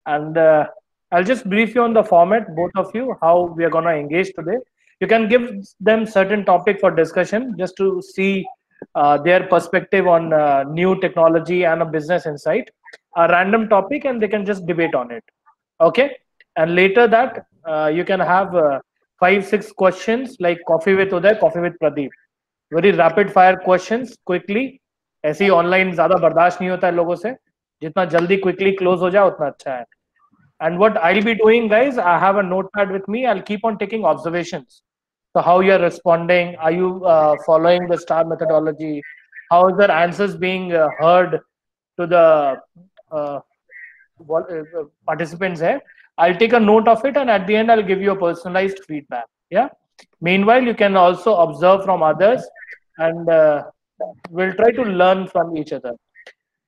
And I'll just brief you on the format, both of you, how we are going to engage today. You can give them certain topic for discussion just to see their perspective on new technology and a business insight, a random topic, and they can just debate on it. Okay. And later that you can have 5-6 questions like coffee with Uday, coffee with Pradeep. Very rapid fire questions quickly. ऐसे ही online ज्यादा बर्दाश्त नहीं होता है लोगों से, जितना जल्दी क्विकली क्लोज हो जाए उतना अच्छा है. And what I'll be doing, guys, I have a notepad with me. I'll keep on taking observations. So how you're responding? Are you following the STAR methodology? How is their answers being heard to the uh, participants here? I'll take a note of it, and at the end, I'll give you a personalized feedback. Yeah. Meanwhile, you can also observe from others, and we'll try to learn from each other.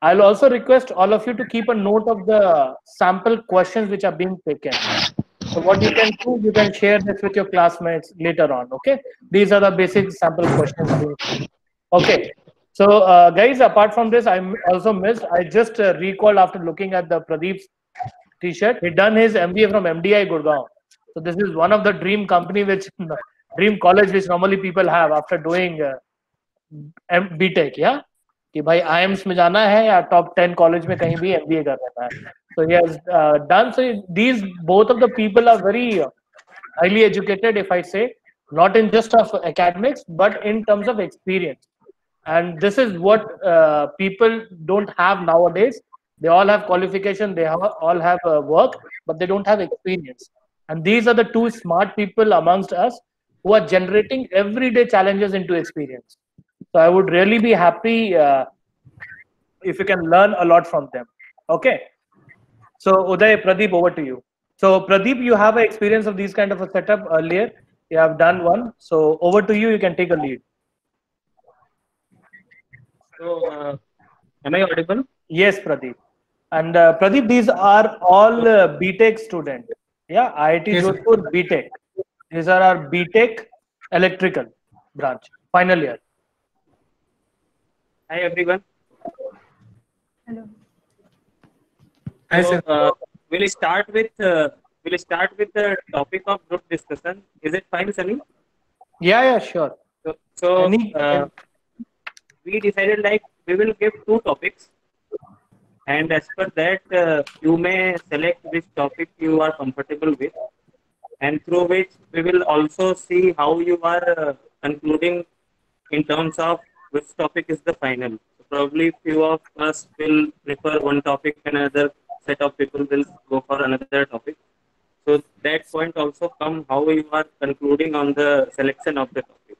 I'll also request all of you to keep a note of the sample questions which are being taken. So what you can do, you can share this with your classmates later on. Okay. These are the basic sample questions. Okay. So guys, apart from this, I also missed. I just recalled after looking at the Pradeep's T-shirt. He done his MBA from MDI Gurgaon. So this is one of the dream company which dream college which normally people have after doing BTech. Yeah. कि भाई IIMS में जाना है या top 10 college में कहीं भी MBA कर लेना है. So he has done. So these both of the people are very highly educated, if I say, not in just of academics, but in terms of experience. And this is what people don't have nowadays. They all have qualification, they all have work, but they don't have experience. And these are the two smart people amongst us who are generating everyday challenges into experience. So I would really be happy if you can learn a lot from them. Okay. So Uday, Pradeep, over to you. So Pradeep, you have an experience of these kind of a setup earlier. You have done one. So over to you. You can take a lead. So am I audible? Yes, Pradeep. And Pradeep, these are all BTech students. Yeah, IIT Yes, Jodhpur BTech. These are our BTech electrical branch, final year. Hi everyone. Hello. Hi, sir. We'll start with the topic of group discussion. Is it fine, Sunny? Yeah, sure. So we decided like we will give two topics, and as per that you may select which topic you are comfortable with, and through which we will also see how you are concluding in terms of which topic is the final. So probably few of us will prefer one topic and another set of people will go for another topic. So that point also come how you are concluding on the selection of the topic.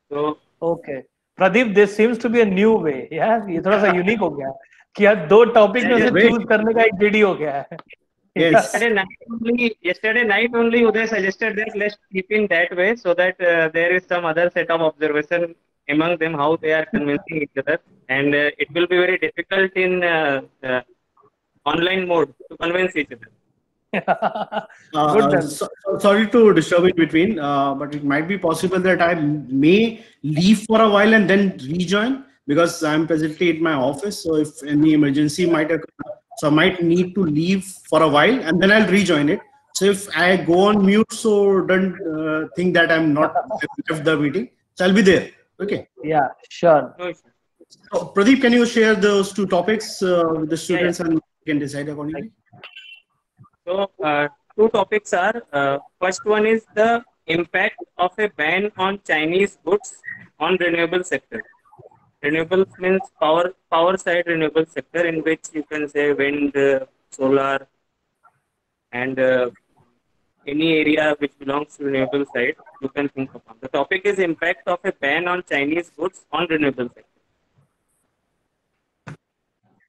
So okay. Pradeep, this seems to be a new way. Yeah, ये थोड़ा सा unique हो गया कि यार दो topic में से चूज करने का एक GD हो गया है. Yes. Yesterday night only Uday suggested that let's keep in that way so that there is some other set of observation among them how they are convincing each other, and it will be very difficult in online mode to convince each other. Sorry to disturb in between, but it might be possible that I may leave for a while and then rejoin because I'm presently at my office. So if any emergency might occur, so I might need to leave for a while and then I'll rejoin it. So if I go on mute, so don't think that I'm not left the meeting. So I'll be there. Okay. Yeah, sure. So Pradeep, can you share those two topics with the students and we can decide accordingly? So two topics are, first one is the impact of a ban on Chinese goods on renewable sector. Renewables means power side renewable sector in which you can say wind, solar, and any area which belongs to renewable side you can think upon. The topic is impact of a ban on Chinese goods on renewable sector.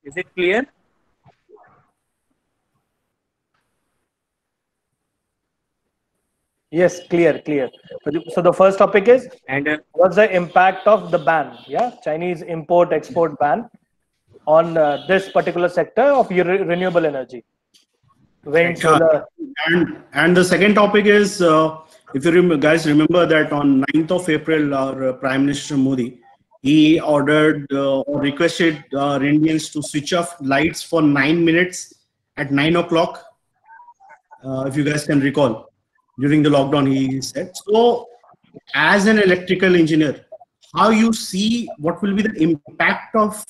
Is it clear? Yes, clear. So the first topic is, and what's the impact of the ban? Yeah, Chinese import-export ban on this particular sector of renewable energy. Wind, solar. And the second topic is, if you guys remember that on 9th of April, our Prime Minister Modi, he ordered or requested Indians to switch off lights for 9 minutes at 9 o'clock. If you guys can recall, during the lockdown, he said. So, as an electrical engineer, how you see what will be the impact of,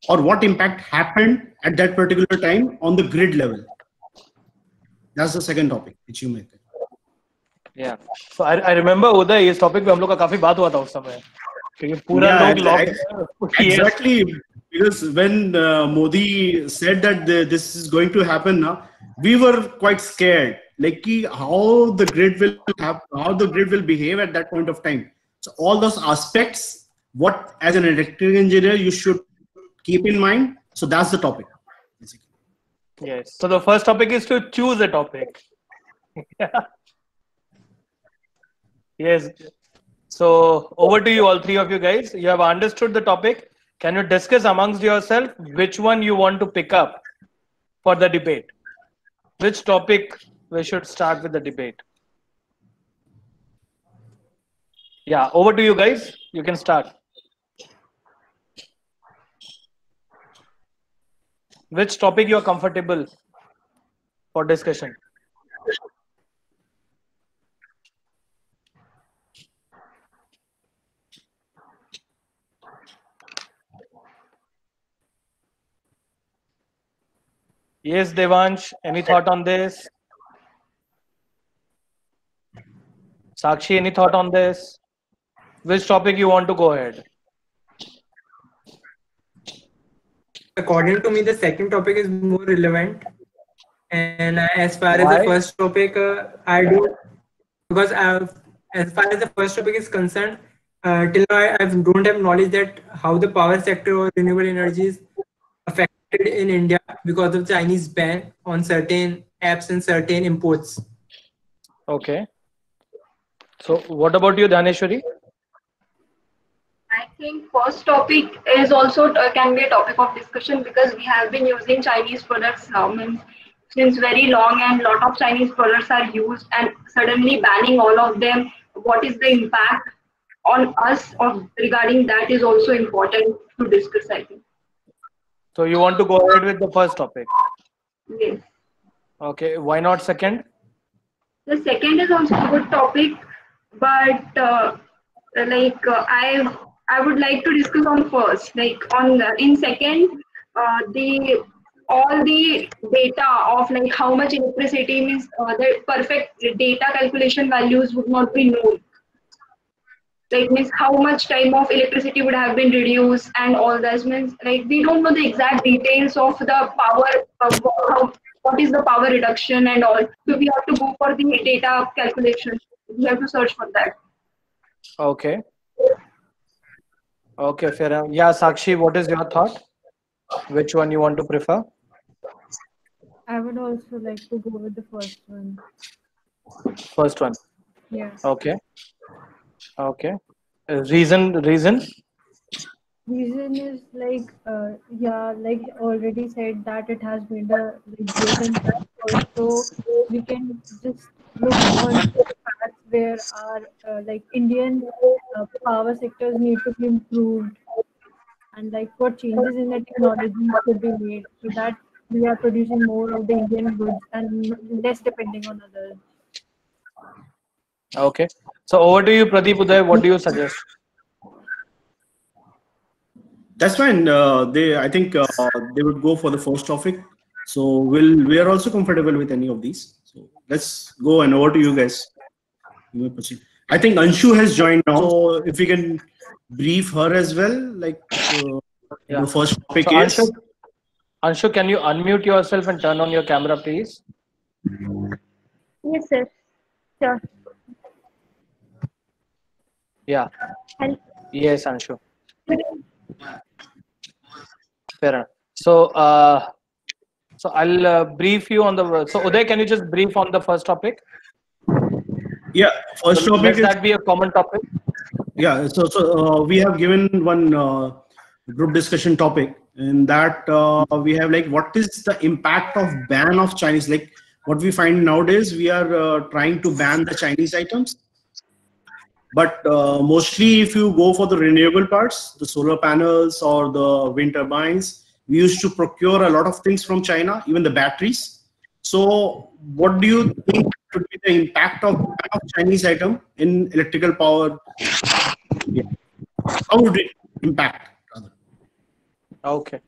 or what impact happened at that particular time on the grid level? That's the second topic which you make. Yeah. So I remember Uday, इस topic पे हम लोग का काफी बात हुआ था उस समय. क्योंकि पूरा लोग locked. Exactly, because when Modi said that this is going to happen now, we were quite scared. Like how the grid will behave at that point of time. So all those aspects, what as an electrical engineer you should keep in mind. So that's the topic. Basically. Yes. So the first topic is to choose a topic. Yes. So over to you, all three of you guys. You have understood the topic. Can you discuss amongst yourself which one you want to pick up for the debate? Which topic we should start with the debate? Yeah, over to you guys. You can start. Which topic you are comfortable for discussion? Yes, Devansh, any thought on this? Sakshi, any thought on this? Which topic you want to go ahead? According to me, the second topic is more relevant. And as far as Why? the first topic, I do, because as far as the first topic is concerned, till now I don't have knowledge that how the power sector or renewable energy is affected in India because of Chinese ban on certain apps and certain imports. Okay. So what about you, Dhaneshwari? I think first topic is also can be a topic of discussion because we have been using Chinese products now since very long, and lot of Chinese products are used, and suddenly banning all of them. What is the impact on us regarding that is also important to discuss, I think. So you want to go ahead with the first topic? Yes. Okay. Why not second? The second is also a good topic, but I would like to discuss on first. In second, all the data of like how much electricity means the perfect data calculation values would not be known. Like means how much time of electricity would have been reduced, and all that means like we don't know the exact details of the power what is the power reduction and all. So we have to go for the data calculation. We have to search for that. Okay. Okay, fair enough. Yeah, Sakshi, what is your thought? Which one you want to prefer? I would also like to go with the first one. First one. Yeah. Okay. Okay. Reason? Reason is like, like already said that it has made a great impact. Also, we can just look on the facts where our Indian power sectors need to be improved, and like what changes in the technology could be made so that we are producing more of the Indian goods and less depending on others. Okay. So over to you, Pradeep Uday. What do you suggest? That's fine. I think they would go for the first topic. So we are also comfortable with any of these. So let's go, and over to you guys. You may proceed. I think Anshu has joined now. So if we can brief her as well, like the first topic so is. Anshu, can you unmute yourself and turn on your camera, please? Yes, sir. Sure. Yeah. Yes, Anshu. Fair enough. So, I'll brief you on the. So, Uday, can you just brief on the first topic? Yeah, first topic Let that be a common topic. Yeah, so we have given one group discussion topic. In that we have like what is the impact of ban of Chinese, like what we find nowadays we are trying to ban the Chinese items, but mostly if you go for the renewable parts, the solar panels or the wind turbines, we used to procure a lot of things from China, even the batteries. So what do you think would be the impact of Chinese item in electrical power? Yeah. How would it impact? Rather? Okay,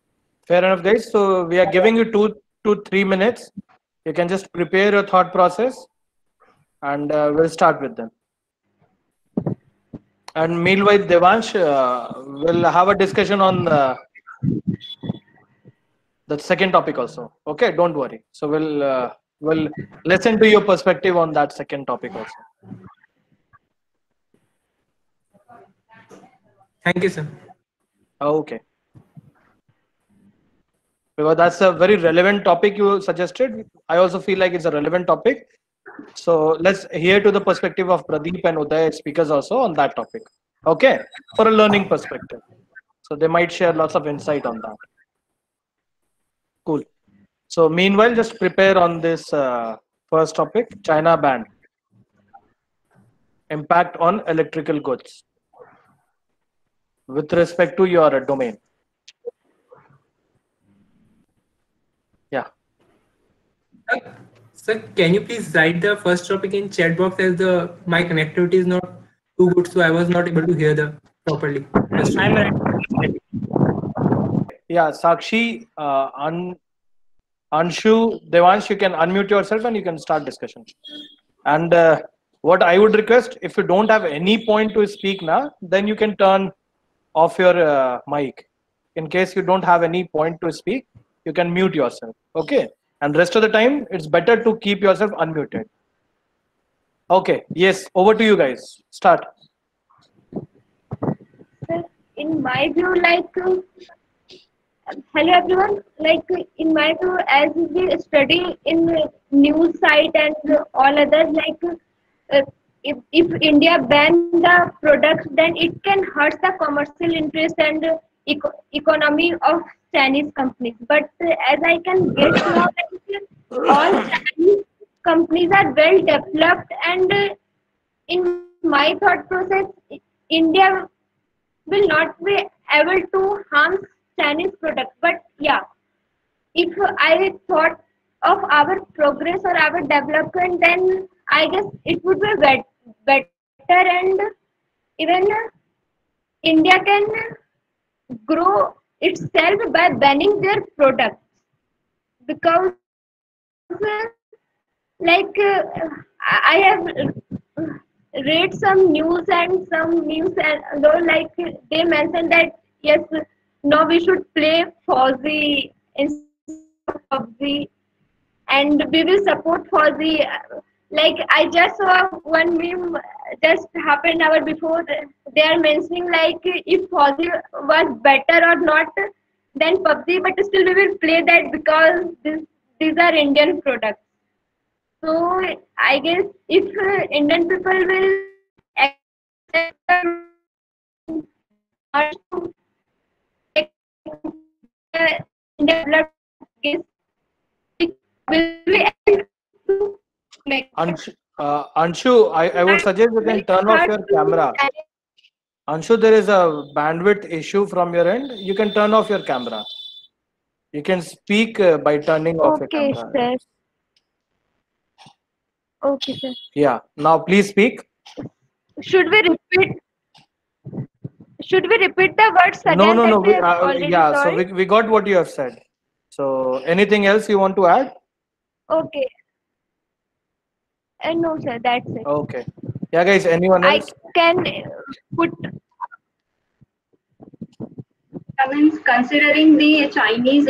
fair enough, guys. So we are giving you 2 to 3 minutes. You can just prepare your thought process, and we'll start with them. And meanwhile, Devansh will have a discussion on the second topic also. Okay, don't worry. So we'll listen to your perspective on that second topic also. Thank you, sir. Okay. Because that's a very relevant topic you suggested. I also feel like it's a relevant topic. So let's hear to the perspective of Pradeep and Uday, speakers also on that topic. Okay, for a learning perspective. So they might share lots of insight on that. Cool. So meanwhile, just prepare on this first topic, China ban. Impact on electrical goods with respect to your domain. Yeah. Sir, can you please write the first topic in chat box, as my connectivity is not too good, so I was not able to hear the properly. Yeah, Sakshi, Anshu, Devansh, you can unmute yourself and you can start discussion. And what I would request, if you don't have any point to speak now, then you can turn off your mic. In case you don't have any point to speak, you can mute yourself. Okay. And rest of the time, it's better to keep yourself unmuted. Okay. Yes. Over to you guys. Start. Sir, in my view, like, hello everyone. Like, in my view, as we study in news site and all others, like, if India ban the products, then it can hurt the commercial interest and economy of Chinese companies. But as I can get now, all Chinese companies are well developed, and in my thought process, India will not be able to harm Chinese products. But yeah, if I thought of our progress or our development, then I guess it would be better, and even India can grow itself by banning their products, because like I have read some news and though, like, they mentioned that yes, now we should play Fauzi instead of PUBG, and we will support Fauzi. Like, I just saw one meme just happened hour before. They are mentioning like if Fauzi was better or not than PUBG, but still we will play that because these are Indian products. So I guess if Indian people will accept Anshu, I would suggest you can turn off your camera. Anshu, there is a bandwidth issue from your end. You can turn off your camera. You can speak by turning off your camera. Okay, sir. Okay, sir. Yeah. Now please speak. Should we repeat the words again? No. Yeah. So we got what you have said. So anything else you want to add? Okay. No, sir. That's it. Okay. Yeah, guys. Anyone else? I can put. I mean, considering the Chinese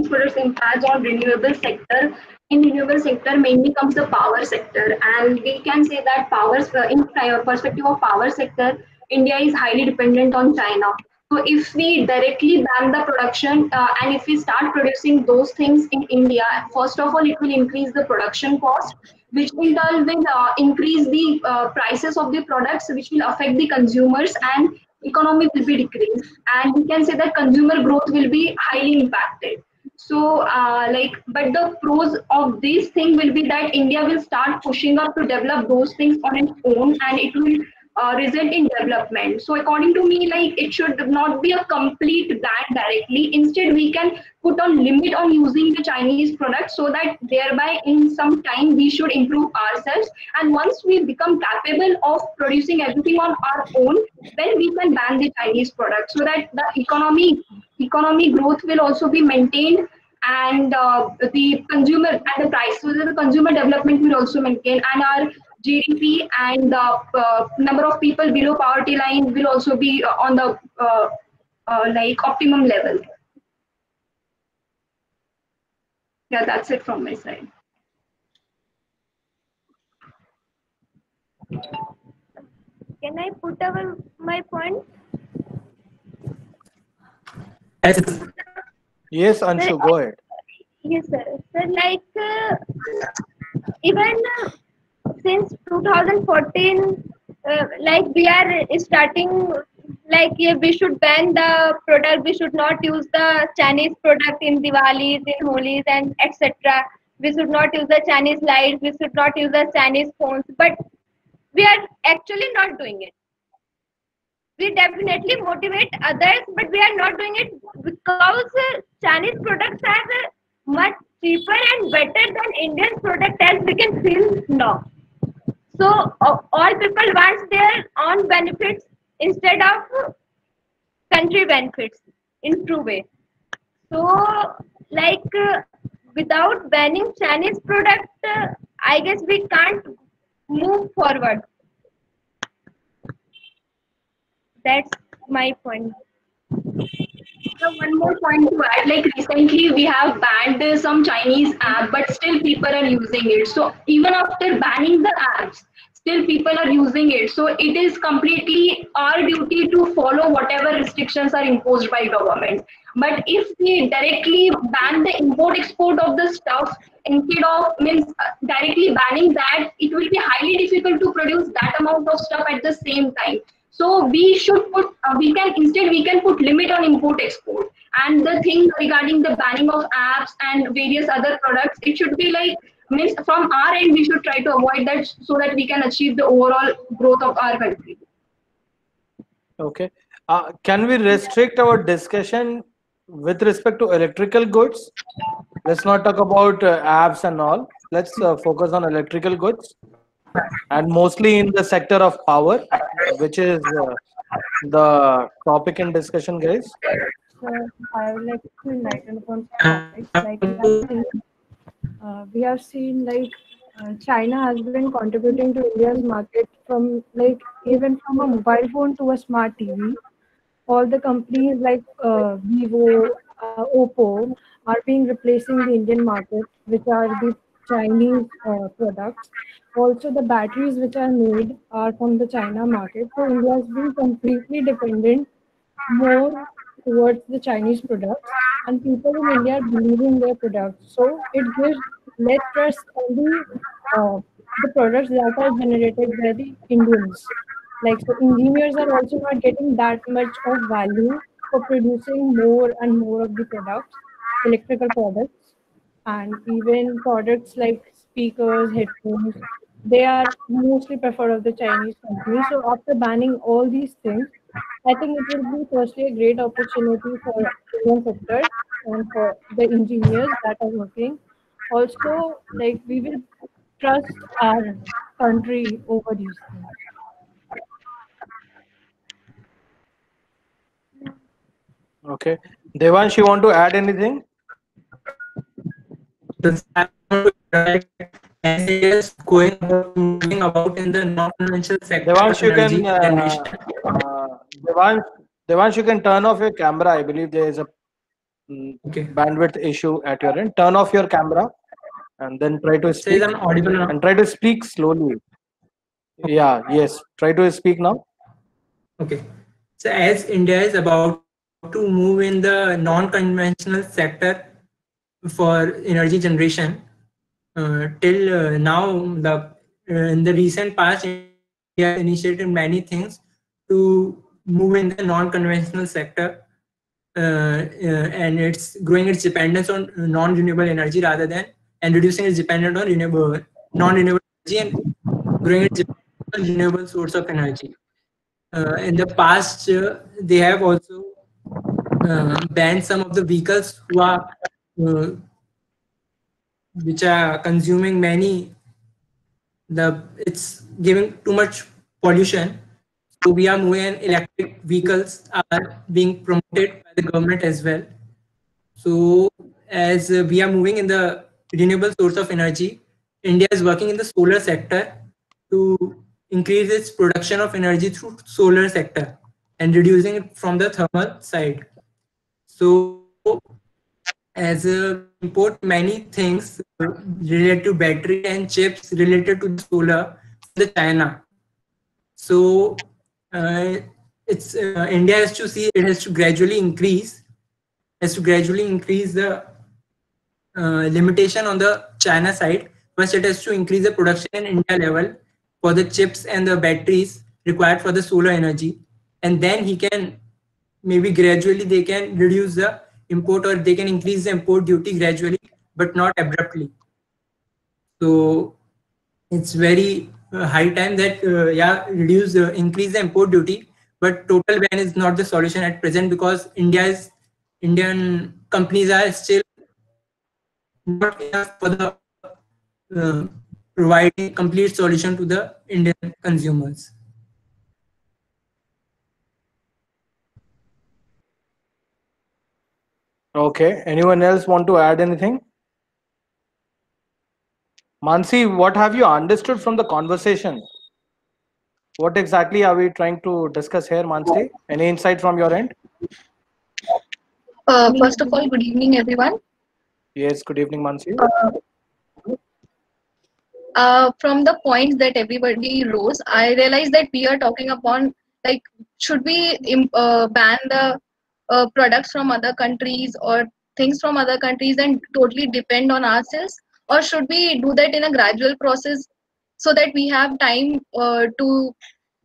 products impact on renewable sector, in renewable sector mainly comes the power sector, and we can say that in perspective of power sector, India is highly dependent on China. So if we directly ban the production and if we start producing those things in India, first of all, it will increase the production cost, which in turn will increase the prices of the products, which will affect the consumers, and economy will be decreased. And we can say that consumer growth will be highly impacted. So but the pros of this thing will be that India will start pushing up to develop those things on its own, and it will result in development. So according to me, like it should not be a complete ban directly. Instead, we can put on limit on using the Chinese products, so that thereby in some time we should improve ourselves. And once we become capable of producing everything on our own, then we can ban the Chinese products, so that the economy growth will also be maintained, and the consumer and the price, so that the consumer development will also maintain, and our GDP and the number of people below poverty line will also be on the like optimum level. Yeah, that's it from my side. Can I put over my point? Yes, Anshu, go ahead. Yes, sir. So, like, even since 2014, like we are starting, like we should ban the product. We should not use the Chinese product in Diwalis, in Holis, and etc. We should not use the Chinese lights. We should not use the Chinese phones. But we are actually not doing it. We definitely motivate others, but we are not doing it because Chinese products are much cheaper and better than Indian product, as we can feel now. So all people want their own benefits instead of country benefits in true way. So like without banning Chinese product, I guess we can't move forward. That's my point. So one more point to add, like recently we have banned some Chinese app, but still people are using it. So even after banning the apps, still people are using it. So it is completely our duty to follow whatever restrictions are imposed by government. But if we directly ban the import export of the stuff, instead of directly banning that, it will be highly difficult to produce that amount of stuff at the same time. So we should put, we can put limit on import export. And the thing regarding the banning of apps and various other products, it should be like, from our end, we should try to avoid that, so that we can achieve the overall growth of our country. Okay. Can we restrict our discussion with respect to electrical goods? Let's not talk about apps and all. Let's focus on electrical goods, and mostly in the sector of power, which is the topic in discussion, guys. So I would like to enlighten upon some topics. Like we have seen like China has been contributing to India's market from like even from a mobile phone to a smart TV. All the companies like Vivo, Oppo are being replacing the Indian market, which are the Chinese products. Also, the batteries which are made are from the China market. So India has been completely dependent more towards the Chinese products, and people in India are believing their products. So it gives less trust on the products that are generated by the Indians. Like so, engineers are also not getting that much of value for producing more and more of the products, electrical products, and even products like speakers, headphones. They are mostly preferred of the Chinese companies. So after banning all these things, I think it will be firstly a great opportunity for Indian sector and for the engineers that are working. Also, like we will trust our country over these things. Okay. Devansh, you want to add anything? Moving about in the non-financial sector. Devansh, you can turn off your camera. I believe there is a bandwidth issue at your end. Turn off your camera and then try to speak. I'm audible now. And try to speak slowly. Yeah, yes. Try to speak now. Okay. So as India is about to move in the non-conventional sector for energy generation, till now, in the recent past, India initiated many things to move in the non-conventional sector, and it's growing its dependence on non-renewable energy rather than, and reducing its dependence on non-renewable energy, and growing its dependence on renewable source of energy. in the past, they have also banned some of the vehicles who are which are consuming it's giving too much pollution. So we are moving, and electric vehicles are being promoted by the government as well. So as we are moving in the renewable source of energy, India is working in the solar sector to increase its production of energy through solar sector and reducing it from the thermal side. So as import many things related to battery and chips related to the solar from the China. So it's India has to see it has to gradually increase the limitation on the China side. First, it has to increase the production in India level for the chips and the batteries required for the solar energy, and then he can maybe gradually they can reduce the import, or they can increase the import duty gradually, but not abruptly. So it's very high time that increase the import duty, but total ban is not the solution at present, because Indian companies are still not enough for the providing complete solution to the Indian consumers. Okay. Anyone else want to add anything? Mansi, what have you understood from the conversation? What exactly are we trying to discuss here, Mansi? Any insight from your end? First of all, good evening, everyone. Yes, good evening, Mansi. From the points that everybody rose, I realized that we are talking upon, like, should we ban the products from other countries or things from other countries and totally depend on ourselves, or should we do that in a gradual process so that we have time to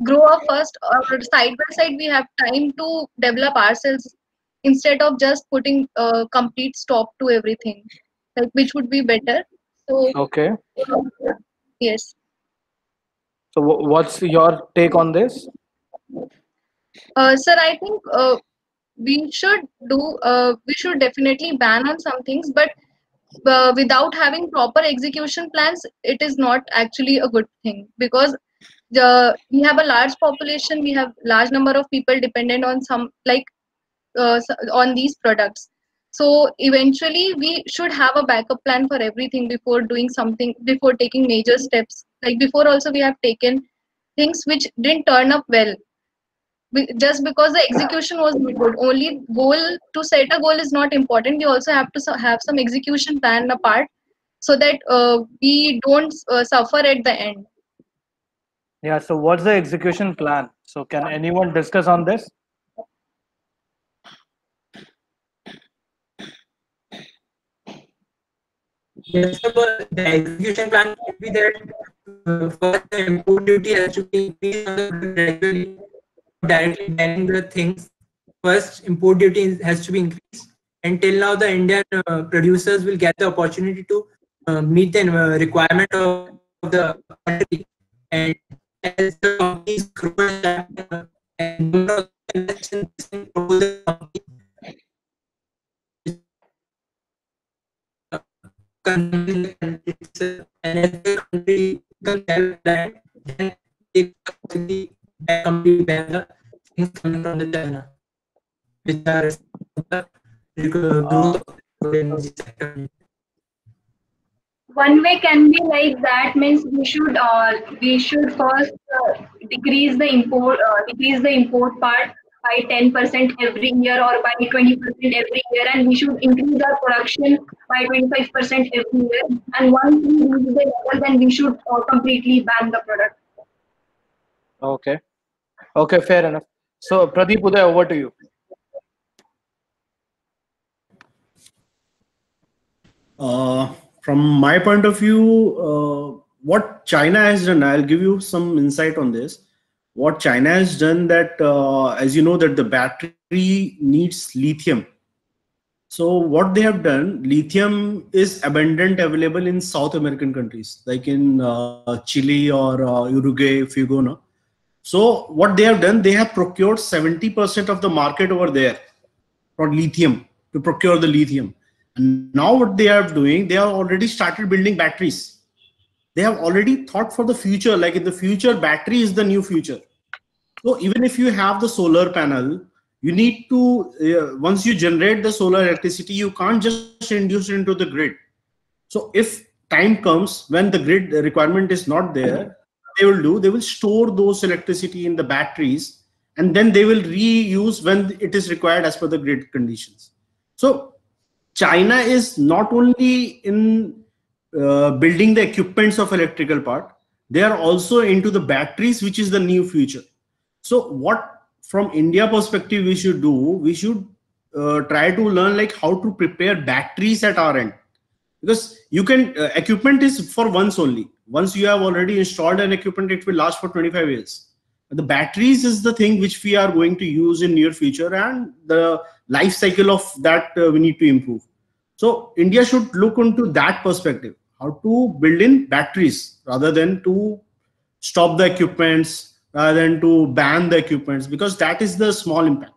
grow up first, or side by side we have time to develop ourselves instead of just putting a complete stop to everything, like, which would be better? So Okay. yes. So what's your take on this? Sir, I think we should definitely ban on some things, but without having proper execution plans, it is not actually a good thing, because we have a large population, we have large number of people dependent on on these products. So eventually we should have a backup plan for everything before doing something, before taking major steps. Like before also we have taken things which didn't turn up well, just because the execution was not good. Only goal to set a goal is not important. We also have to have some execution plan apart, so that we don't suffer at the end. Yeah, so what's the execution plan? So can anyone discuss on this? Yes, sir, but the execution plan should be that first the import duty has to be increased on the product gradually, directly banning the things. First, import duty has to be increased. Until now, the Indian producers will get the opportunity to meet the requirement of the country. And as the companies grow and number of investments in the company, and as the country becomes self-reliant, then they completely ban the things coming from the China, which are the growth of the energy sector. One way can be like that, means we should first decrease the import part by 10% every year, or by 20% every year, and we should increase our production by 25% every year. And once we reach the level, then we should completely ban the product. Okay. Okay, fair enough. So Pradeep, Uday, over to you. From my point of view, what China has done, I'll give you some insight on this. What China has done, that as you know, that the battery needs lithium. So what they have done, lithium is abundant available in South American countries, like in Chile or Uruguay, if you go now. So what they have done, they have procured 70% of the market over there for lithium, to procure the lithium. And now what they are doing, they have already started building batteries. They have already thought for the future, like in the future, battery is the new future. So even if you have the solar panel, you need to, once you generate the solar electricity, you can't just induce it into the grid. So if time comes when the grid requirement is not there, they will do, they will store those electricity in the batteries, and then they will reuse when it is required as per the grid conditions. So China is not only in building the equipments of electrical part, they are also into the batteries, which is the new future. So what from India perspective we should do, we should try to learn like how to prepare batteries at our end. Because you can, equipment is for once only. Once you have already installed an equipment, it will last for 25 years. The batteries is the thing which we are going to use in near future, and the life cycle of that we need to improve. So India should look into that perspective, how to build in batteries rather than to stop the equipments, rather than to ban the equipments, because that is the small impact.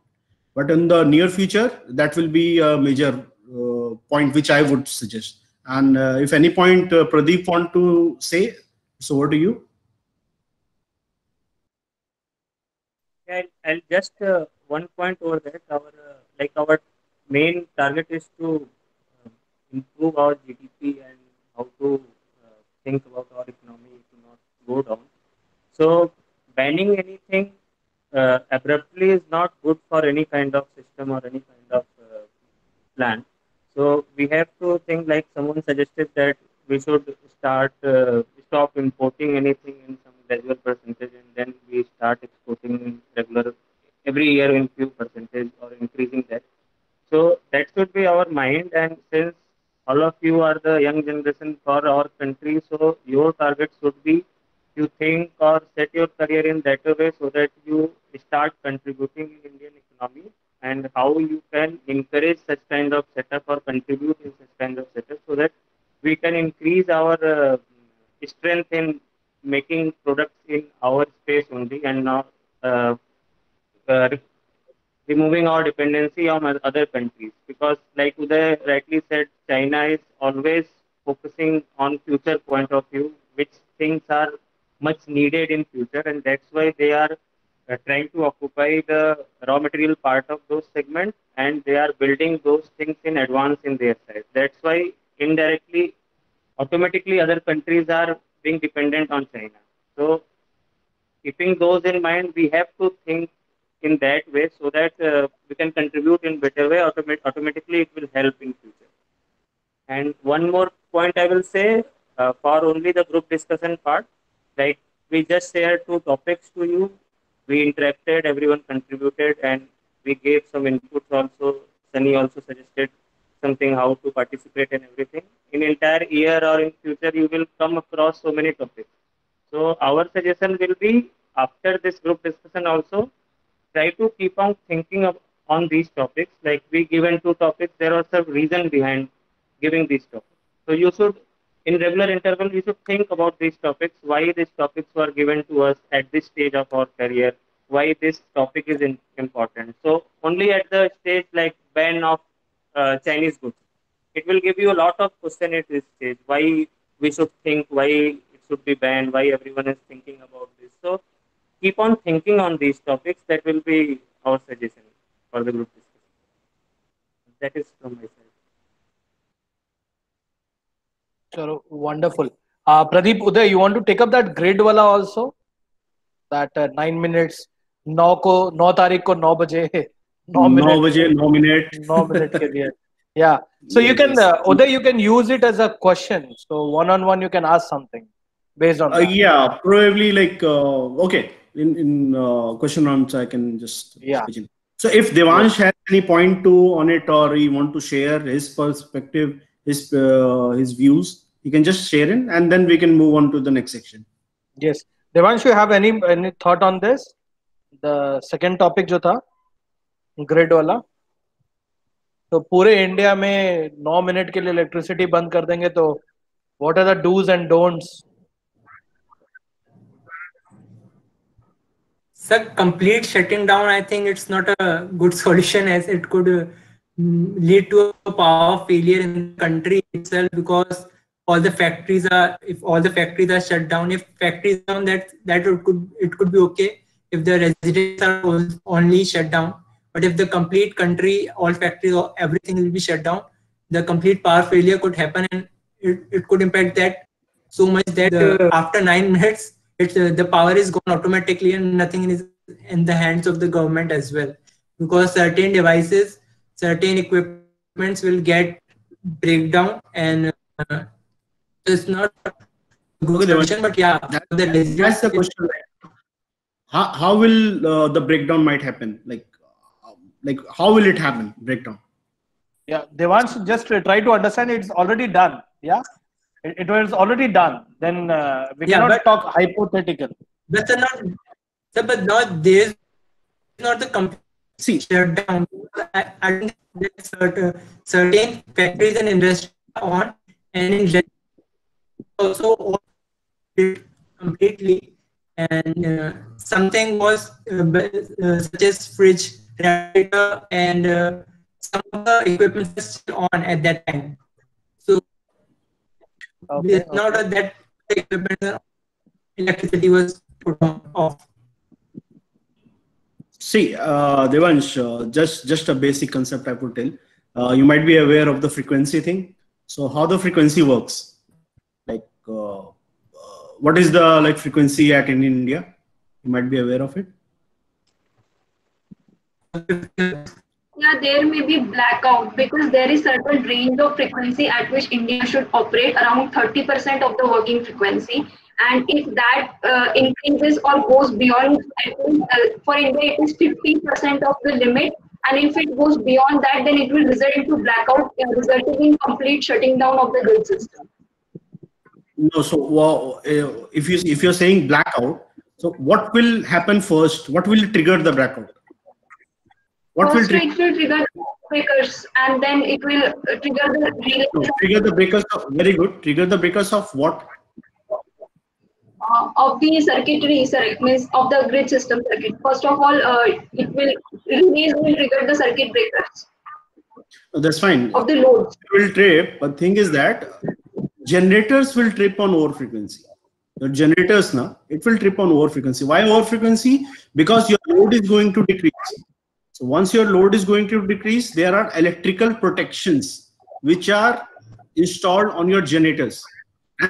But in the near future, that will be a major point which I would suggest. And if any point Pradeep want to say, so over to you. Yeah, I'll just one point over that. Our main target is to improve our GDP and how to think about our economy to not go down. So banning anything abruptly is not good for any kind of system or any kind of plan. So we have to think, like someone suggested, that we should stop importing anything in some gradual percentage, and then we start exporting in regular every year in few percentage or increasing that. So that should be our mind. And since all of you are the young generation for our country, so your target should be you think or set your career in that way so that you start contributing in Indian economy, and how you can encourage such kind of setup or contribute in such kind of setup so that we can increase our strength in making products in our space only, and not uh, uh, removing our dependency on other countries. Because like Uday rightly said, China is always focusing on future point of view, which things are much needed in future, and that's why they are trying to occupy the raw material part of those segments, and they are building those things in advance in their side. That's why indirectly, automatically, other countries are being dependent on China. So keeping those in mind, we have to think in that way so that we can contribute in better way. Automatically, it will help in future. And one more point I will say, for only the group discussion part, like we just shared two topics to you. We interacted, everyone contributed, and we gave some inputs also. Sunny also suggested something how to participate and everything. In entire year or in future, you will come across so many topics. So our suggestion will be, after this group discussion also, try to keep on thinking on these topics. Like we given two topics, there was a reason behind giving these topics. So you should, in regular interval, you should think about these topics, why these topics were given to us at this stage of our career, why this topic is important. So only at the stage like ban of Chinese goods, it will give you a lot of question at this stage, why we should think, why it should be banned, why everyone is thinking about this. So keep on thinking on these topics. That will be our suggestion for the group discussion. That is from my side. Chalo, wonderful. Pradeep, Uday, you want to take up that grid wala also? That 9 minutes, 9 तारीख को 9 बजे 9 minute 9 बजे 9 minute 9 minute के लिए. Yeah. So you can, Uday, you can use it as a question. So one-on-one, you can ask something based on that. yeah, probably like okay, in question rounds I can just Yeah. pitch in. So if Devansh has any point to on it, or he want to share his perspective, his views, he can just share in, and then we can move on to the next section. Yes. Devansh, you have any thought on this? The second topic जो था grid वाला, तो पूरे India में 9 minute के लिए electricity बंद कर देंगे तो what are the dos and don'ts? So complete shutting down, I think it's not a good solution, as it could lead to a power failure in the country itself, because all the factories are, if all the factories are shut down, if factories down, that it could be okay if the residents are only shut down. But if the complete country, all factories, everything will be shut down, the complete power failure could happen, and it could impact that so much that after 9 minutes, the power is gone automatically, and nothing is in the hands of the government as well, because certain devices, certain equipments will get breakdown, and it's not a good solution. But yeah, That's the question. How will the breakdown might happen? Like how will it happen? Breakdown. Yeah, Devansh, just try to understand. It's already done. Yeah, it was already done. Then we cannot talk hypothetical. But not there's not the complete shutdown. I think certain factories and industries are on, and in also completely, and something was such as fridge, refrigerator, and some of the equipment was still on at that time. So it's not that equipment, electricity was put off. See, Devansh, just a basic concept I would tell. You might be aware of the frequency thing. So how the frequency works? Like, what is the frequency at in India? You might be aware of it. Yeah, there may be blackout because there is certain range of frequency at which India should operate, around 30% of the working frequency. And if that increases or goes beyond, for India it is 50% of the limit. And if it goes beyond that, then it will result into blackout, resulting in complete shutting down of the grid system. No, so if you're saying blackout, so what will happen first? What will trigger the blackout? First, it will trigger breakers, and then it will trigger the relay. Trigger the breakers. Very good. Trigger the breakers of what? Of the circuitry, means of the grid system circuit. First of all, relays will trigger the circuit breakers. That's fine. Of the loads. It will trip, but thing is that generators will trip on over frequency. Your generators now, it will trip on over frequency. Why over frequency? Because your load is going to decrease. So once your load is going to decrease, there are electrical protections which are installed on your generators,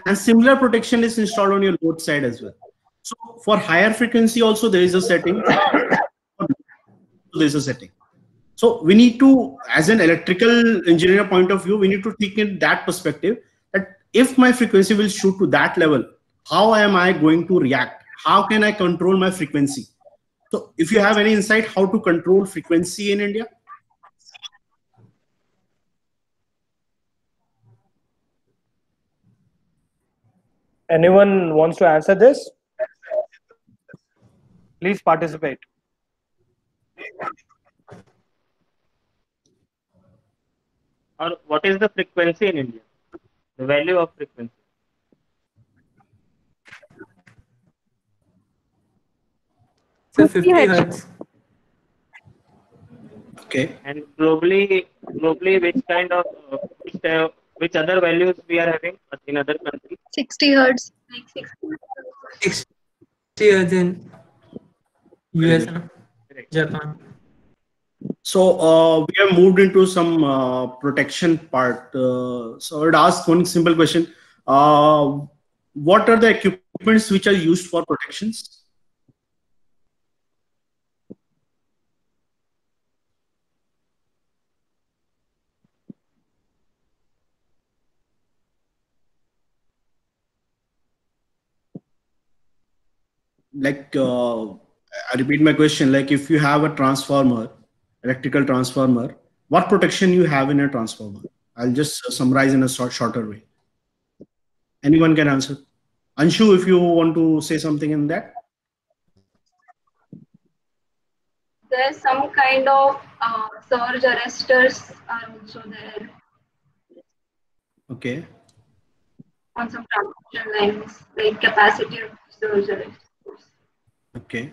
and similar protection is installed on your load side as well. So for higher frequency also there is a setting. There is a setting. So we need to, as an electrical engineer point of view, we need to think in that perspective that if my frequency will shoot to that level, how am I going to react? How can I control my frequency? So if you have any insight how to control frequency in India? Anyone wants to answer this? Please participate. Or what is the frequency in India? The value of frequency. So 50 hertz. Okay. And globally, which kind of which other values we are having in other countries? 60 hertz. Like 60 hertz in US, Japan. So we have moved into some protection part. So I would ask one simple question. What are the equipments which are used for protections? Like, I repeat my question, like if you have a transformer, electrical transformer, what protection you have in a transformer? I'll just summarize in a shorter way. Anyone can answer. Anshu, if you want to say something in that. there's some kind of surge arresters are also there. Okay. On some transmission lines, like capacitive surge arresters. Okay.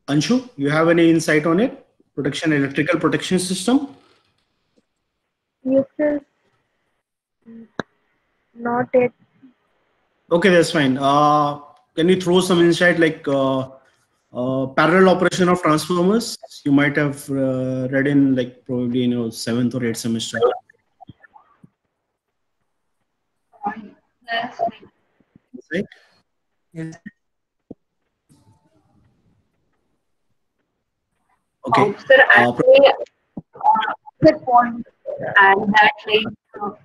Anshu, you have any insight on it? Electrical protection system? Yes, sir. Not it. Okay, that's fine. Can you throw some insight like parallel operation of transformers? You might have read in like probably in your 7th or 8th semester. Yes. Right? Yes. Okay. Sir, actually, good point. And that, like,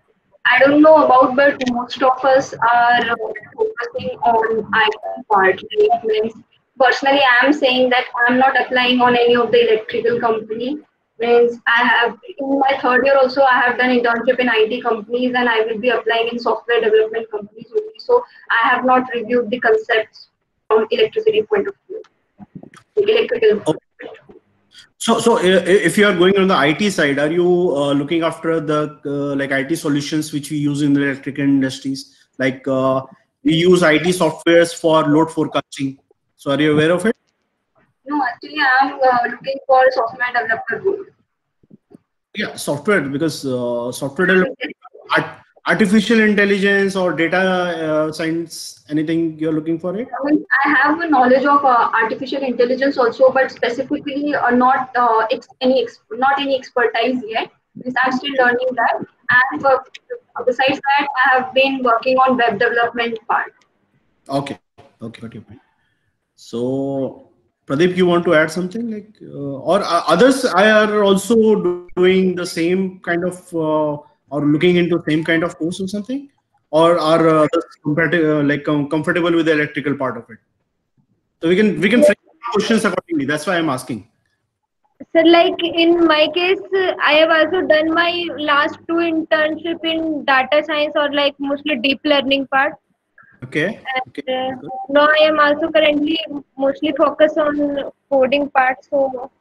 I don't know about, but most of us are focusing on IT part. Like, means personally, I'm saying that I'm not applying on any of the electrical company. Means I have in my third year also I have done internship in IT companies, and I will be applying in software development companies only. So I have not reviewed the concepts from electricity point of view, electrical. Okay. So if you are going on the IT side, are you looking after the like IT solutions which we use in the electrical industries? Like we use IT softwares for load forecasting. So are you aware of it? No, actually, I'm looking for software developer role. Yeah, software, because software development, artificial intelligence or data science, anything you're looking for it? I have a knowledge of artificial intelligence also, but specifically not not any expertise yet. Because I'm still learning that. And besides that, I have been working on web development part. Okay, okay, got your point. So, Pradeep, you want to add something like, or others are also doing the same kind of, or looking into same kind of course or something, or are others comfortable with the electrical part of it? So we can frame questions accordingly. That's why I'm asking. So, like in my case, I have also done my last 2 internship in data science or like mostly deep learning part. Okay. Okay. And now I am also currently mostly focused on coding part. So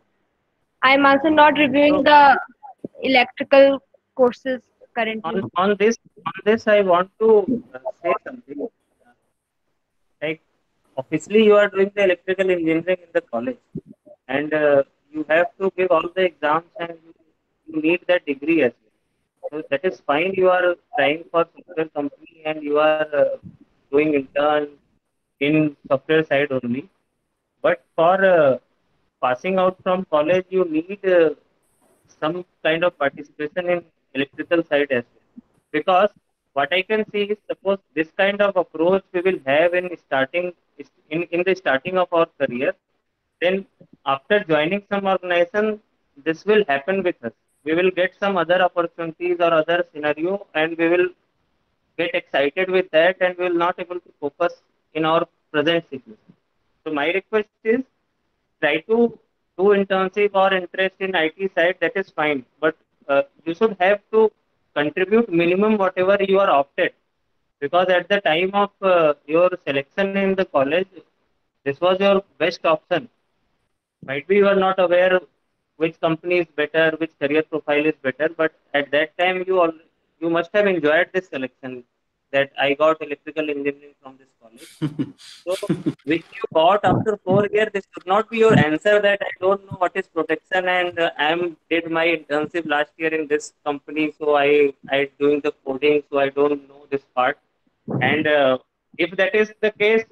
I am also not reviewing the electrical courses currently. On this, I want to say something. Like, obviously, you are doing the electrical engineering in the college, and you have to give all the exams, and you need that degree as well. So that is fine. You are trying for software company, and you are doing intern in software side only. But for passing out from college, you need some kind of participation in electrical side as well. Because what I can see is, suppose this kind of approach we will have in the starting of our career, then after joining some organization, this will happen with us. We will get some other opportunities or other scenario, and we will get excited with that, and we will not able to focus in our present situation. So my request is, try to do internship or interest in IT side, that is fine. But you should have to contribute minimum whatever you are opted. Because at the time of your selection in the college, this was your best option. Might be you are not aware which company is better, which career profile is better, but at that time you must have enjoyed this selection, that I got electrical engineering from this college. So, which you got after 4 years, this should not be your answer that I don't know what is protection, and I did my internship last year in this company, so I doing the coding, so I don't know this part. And if that is the case,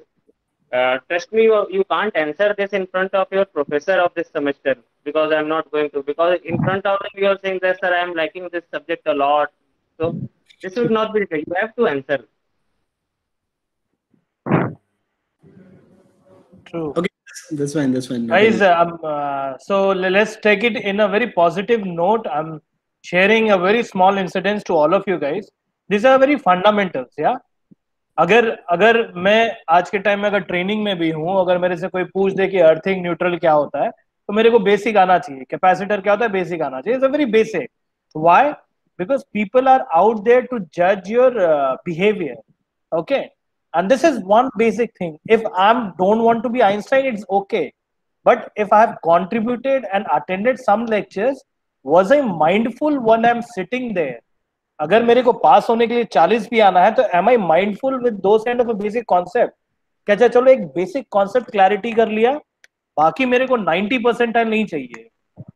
trust me, you can't answer this in front of your professor of this semester, because I'm not going to. Because in front of them, you are saying that, sir, I'm liking this subject a lot. So this should not be. You have to answer. True. Okay, that's fine. That's fine. Guys, so let's take it in a very positive note. I'm sharing a very small incidents to all of you guys. These are very fundamentals, yeah. अगर मैं आज के time में अगर training में भी हूँ, अगर मेरे से कोई पूछ दे कि अर्थिंग न्यूट्रल क्या होता है, तो मेरे को बेसिक आना चाहिए. कैपेसिटर क्या होता है, बेसिक आना चाहिए. It's a very basic. Why? Because people are out there to judge your behavior. Okay, and this is one basic thing. If I don't want to be Einstein, it's okay. But if I have contributed and attended some lectures, was I mindful when I'm sitting there? अगर मेरे को पास होने के लिए 40 भी आना है, तो am I mindful with those kind of a basic concept? क्या चलो एक basic concept clarity कर लिया, बाकी मेरे को 90 परसेंटाइल नहीं चाहिए,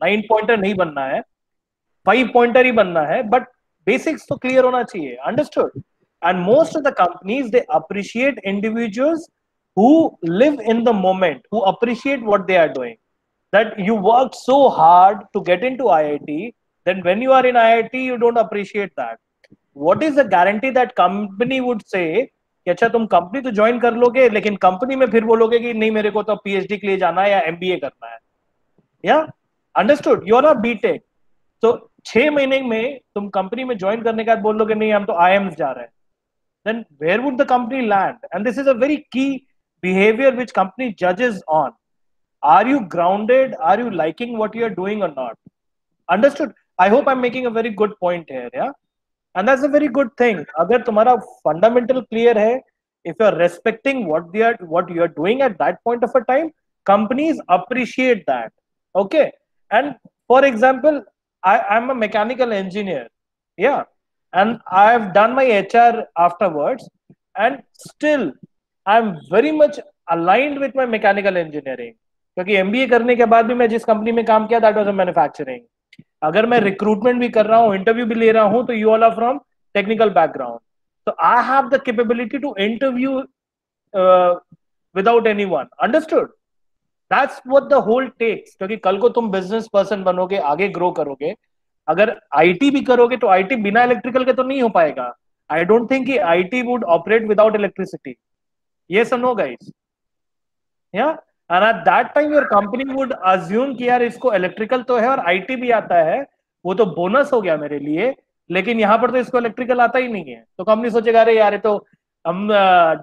9 पॉइंटर नहीं बनना है, 5 पॉइंटर ही बनना है, बट बेसिक्स तो क्लियर होना चाहिए. Understood? And most of the companies they appreciate individuals who live in the moment, who appreciate what they are doing. That you worked so hard to get into IIT, then when you are in IIT, you don't appreciate that. What is the guarantee that company would say कि अच्छा तुम company तो join कर लोगे, लेकिन company में फिर बोलोगे कि नहीं मेरे को तो PhD के लिए जाना है या MBA करना है. या understood? You are not BTech. तो 6 महीने में तुम कंपनी में ज्वाइन करने के बाद बोल लोगे नहीं हम तो IIMs जा रहे हैं. Then where would the company land? And this is a very key behavior which company judges on. Are you grounded? Are you liking what you are doing or not? Understood? I hope I'm making a very good point here. Yeah. And that's a very good thing. अगर तुम्हारा fundamental clear है, if you're respecting what you are doing at that point of a time, companies appreciate that. Okay. And for example, I'm a mechanical engineer. Yeah. And I've done my HR afterwards, and still I'm very much aligned with my mechanical engineering. क्योंकि MBA करने के बाद भी मैं जिस company में काम किया that was a manufacturing. अगर मैं रिक्रूटमेंट भी कर रहा हूँ, इंटरव्यू भी ले रहा हूँ, तो you all are from technical background. तो I have the capability to interview without anyone. Understood? That's what the whole text. क्योंकि कल को तुम बिजनेस पर्सन बनोगे, आगे ग्रो करोगे. अगर आईटी भी करोगे तो आईटी बिना इलेक्ट्रिकल के तो नहीं हो पाएगा. आई डोंट थिंक कि IT would operate without electricity. Yes or no, guys? Yeah. And at that time your company would assume कि यार इसको इलेक्ट्रिकल तो है और आईटी भी आता है, वो तो बोनस हो गया मेरे लिए, लेकिन यहाँ पर तो इसको इलेक्ट्रिकल आता ही नहीं है. तो कंपनी सोचेगा अरे यार तो हम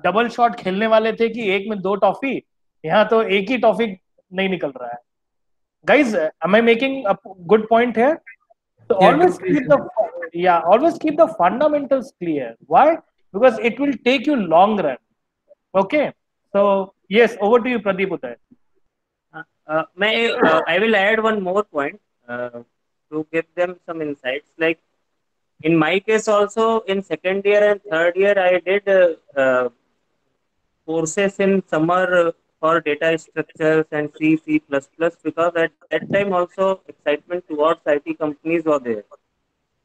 डबल शॉट खेलने वाले थे कि एक में 2 टॉफी, यहाँ तो एक ही टॉफी नहीं निकल रहा है. Guys, am I making a good point here? So always keep the fundamentals clear. Why? Because it will take you long run. Okay. So yes, over to you, Pradeep Uday. I will add one more point to give them some insights. Like in my case also, in second year and third year, I did courses in summer for data structures and C++, because at that time also excitement towards IT companies was there.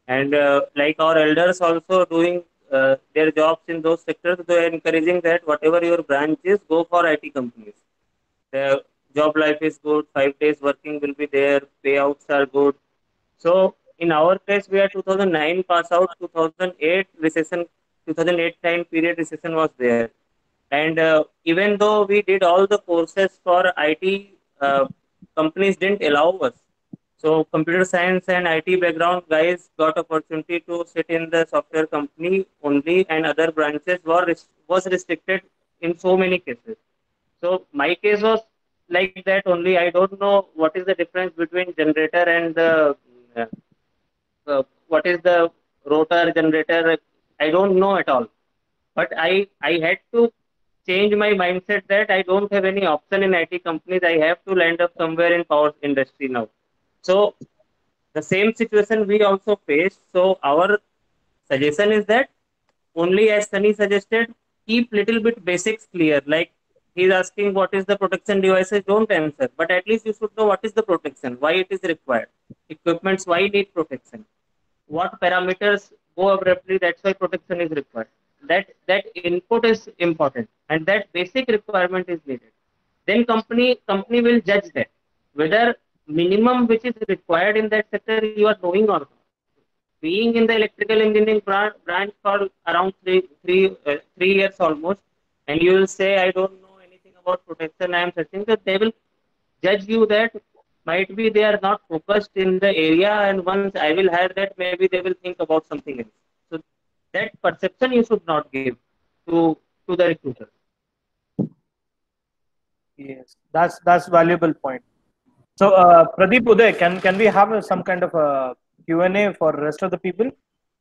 And like our elders also doing their jobs in those sectors, they are encouraging that whatever your branch is, go for IT companies. The job life is good, 5 days working will be there, payouts are good. So in our case, we are 2009 pass out, 2008 recession, 2008 time period recession was there. And even though we did all the courses for IT, companies didn't allow us. So computer science and IT background guys got opportunity to sit in the software company only, and other branches was restricted in so many cases. So my case was like that only. I don't know what is the difference between generator and the what is the rotor generator. I don't know at all. But I had to change my mindset that I don't have any option in IT companies. I have to land up somewhere in power industry now. So the same situation we also faced. So our suggestion is that only, as Sunny suggested, keep little bit basics clear. Like he's asking what is the protection devices, don't answer. But at least you should know what is the protection, why it is required. Equipments, why need protection. What parameters go abruptly, that's why protection is required. That input is important, and that basic requirement is needed. Then company will judge that whether minimum which is required in that sector you are knowing or not. Being in the electrical engineering branch for around three years almost, and you will say I don't know anything about protection, I am searching, that they will judge you that might be they are not focused in the area, and once I will hire that, maybe they will think about something else. So that perception you should not give to the recruiter. Yes, that's valuable point. So Pradeep Uday, can we have some kind of a Q&A for rest of the people?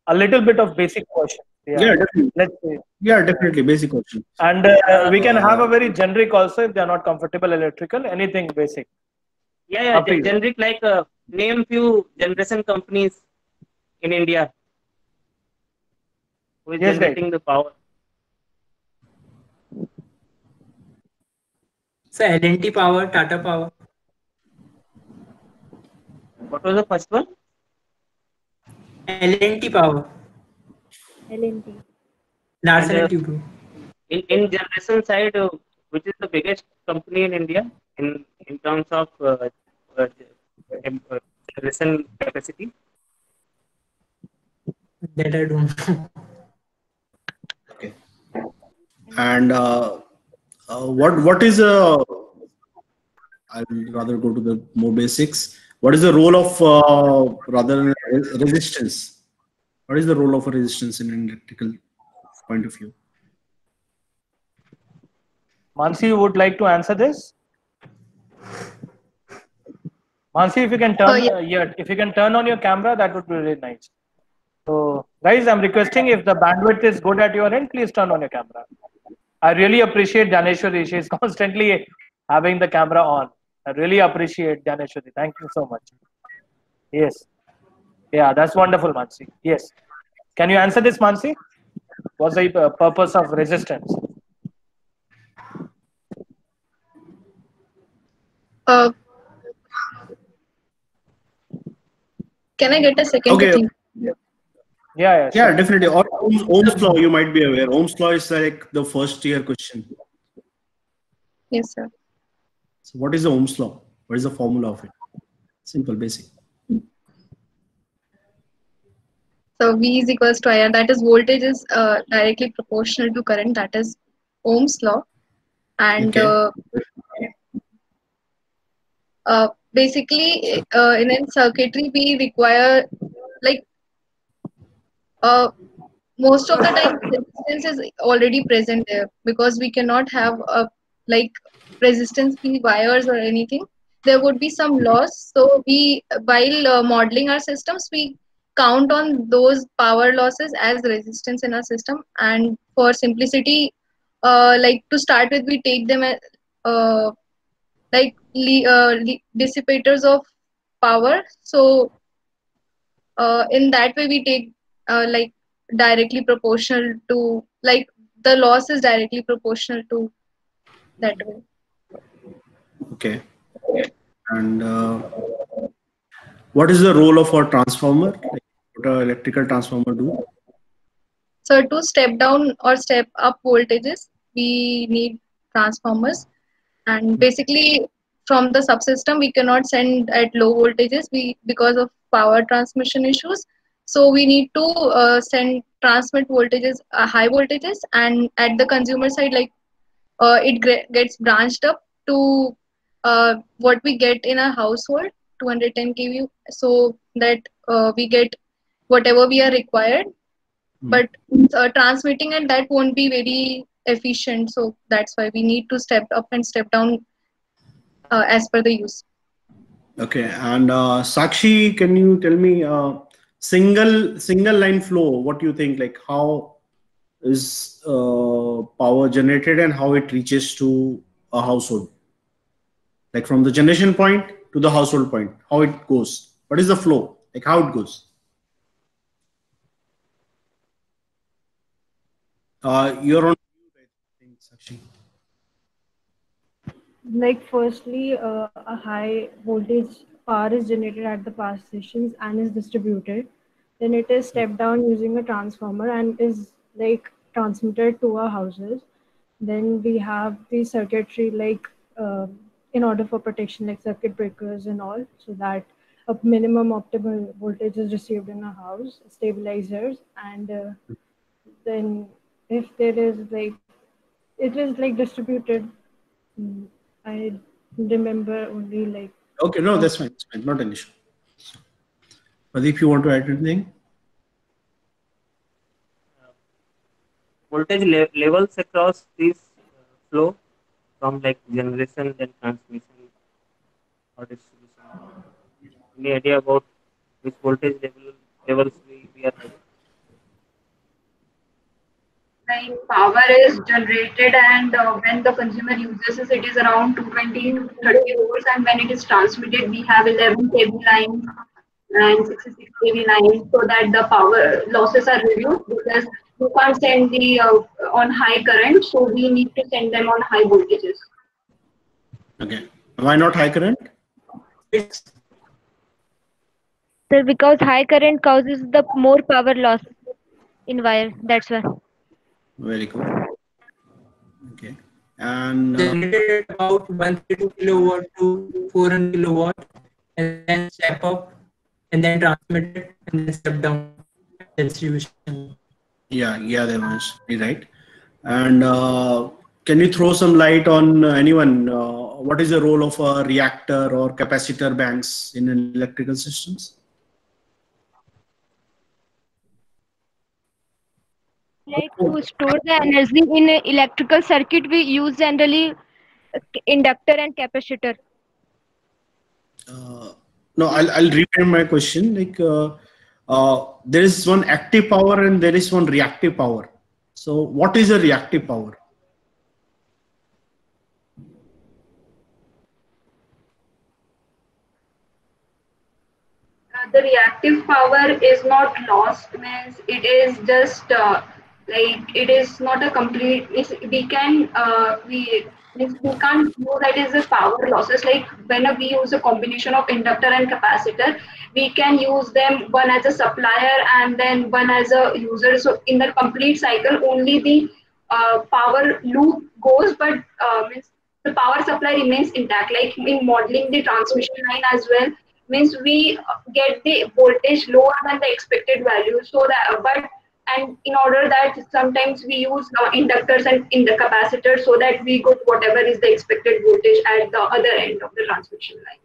A little bit of basic questions. Yeah, definitely. Let's say. Yeah, definitely basic question. And we can have a very generic also if they are not comfortable electrical. Anything basic. Yeah, generic, like name few generation companies in India who is generating the power. So L&T Power, Tata Power. What was the first one? L&T Power. L&T. Larsen And, and Toubro. in generation side, which is the biggest company in India in terms of generation capacity? That I don't know. Okay. And what is I'll rather go to the more basics. What is the role of rather resistance? What is the role of a resistance in an electrical point of view? Mansi, you would like to answer this? Mansi, if you can turn if you can turn on your camera, that would be really nice. So, guys, I'm requesting if the bandwidth is good at your end, please turn on your camera. I really appreciate Dhaneshwari. She is constantly having the camera on. I really appreciate Dhaneshwari. Thank you so much. Yes. Yeah, that's wonderful, Mansi. Yes. Can you answer this, Mansi? What's the purpose of resistance? Can I get a second to think? Yeah, sure. Definitely. Or Ohm's law, you might be aware. Ohm's law is like the first year question. Yes, sir. So what is the Ohm's law? What is the formula of it? Simple, basic. So V is equals to IR. That is, voltage is directly proportional to current. That is Ohm's law. And basically, in a circuitry, we require like most of the time resistance is already present there, because we cannot have like resistance free wires or anything. There would be some loss. So we, while modeling our systems, we count on those power losses as resistance in our system. And for simplicity, like to start with, we take them as like dissipators of power. So in that way, we take like directly proportional to, like the loss is directly proportional to that way. Okay. And what is the role of our transformer? Like, what an electrical transformer do? So to step down or step up voltages, we need transformers. And basically, from the subsystem, we cannot send at low voltages because of power transmission issues. So we need to transmit voltages, high voltages, and at the consumer side, like it gets branched up to what we get in a household, 210 kV, so that we get whatever we are required. But transmitting at that won't be very efficient. So that's why we need to step up and step down as per the use. Okay, and Sakshi, can you tell me single line flow? What do you think? Like, how is power generated and how it reaches to a household? Like from the generation point to the household point, how it goes? What is the flow? Like how it goes? You're on, I think, Sakshi. Like firstly, a high voltage power is generated at the power stations and is distributed. Then it is stepped down using a transformer and is like transmitted to our houses. Then we have the circuitry, like in order for protection, like circuit breakers and all, so that a minimum optimal voltage is received in a house, stabilizers, and then if there is like, it is like distributed. I remember only like. Okay, no, that's fine. It's fine. Not an issue. Pradeep, you want to add anything? Voltage levels across this flow from like generation and transmission or distribution. Any idea about which voltage levels we are having? Like power is generated, and when the consumer uses it is around 220 to 30 volts, and when it is transmitted we have 11 kV lines and 66 kV lines, so that the power losses are reduced, because you can't send the on high current, so we need to send them on high voltages. Okay. Why not high current? It's Sir, because high current causes the more power loss in wire. That's why. Very good. Okay. And generated about 132 kilowatt to 400 kilowatt, and then step up, and then transmitted, and then step down distribution. yeah, Devansh, you're right. And can you throw some light on anyone? What is the role of a reactor or capacitor banks in electrical systems? Like to store the energy in a electrical circuit, we use generally inductor and capacitor. No, I'll reframe my question. Like there is one active power and there is one reactive power. So what is a reactive power? The reactive power is not lost, means it is just like it is not a complete. We can we can't know that is a power losses. Like when we use a combination of inductor and capacitor, we can use them one as a supplier and then one as a user. So in the complete cycle, only the power loop goes, but means the power supply remains intact. Like in modeling the transmission line as well, means we get the voltage lower than the expected value. So that, but and in order that sometimes we use inductors and in the capacitor so that we got whatever is the expected voltage at the other end of the transmission line.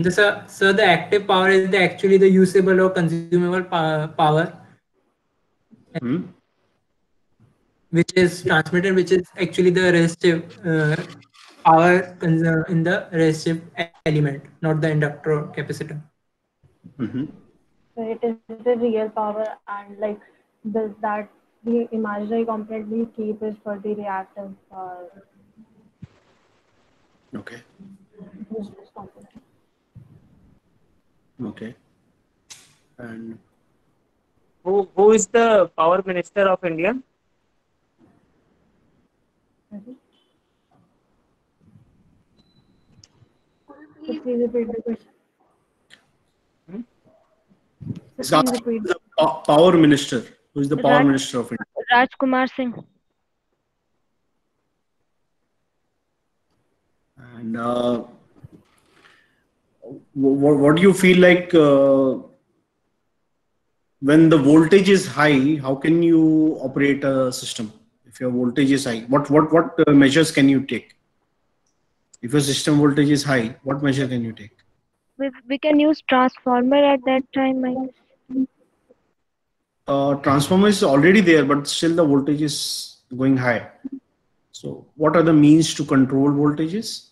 So the active power is actually the usable or consumable power, which is transmitted, which is actually the resistive power in the resistive element, not the inductor or capacitor. So it is the real power, and like that the imaginary component we keep is for the reactive Okay. useless component. Okay. And Who is the power minister of India? Please repeat the question. it's the power minister. Who is the power minister of India? Rajkumar Singh. And what do you feel like when the voltage is high? How can you operate a system if your voltage is high? What measures can you take? If your system voltage is high, what measure can you take? We can use transformer at that time, I guess. Transformer is already there, but still the voltage is going high. So what are the means to control voltages?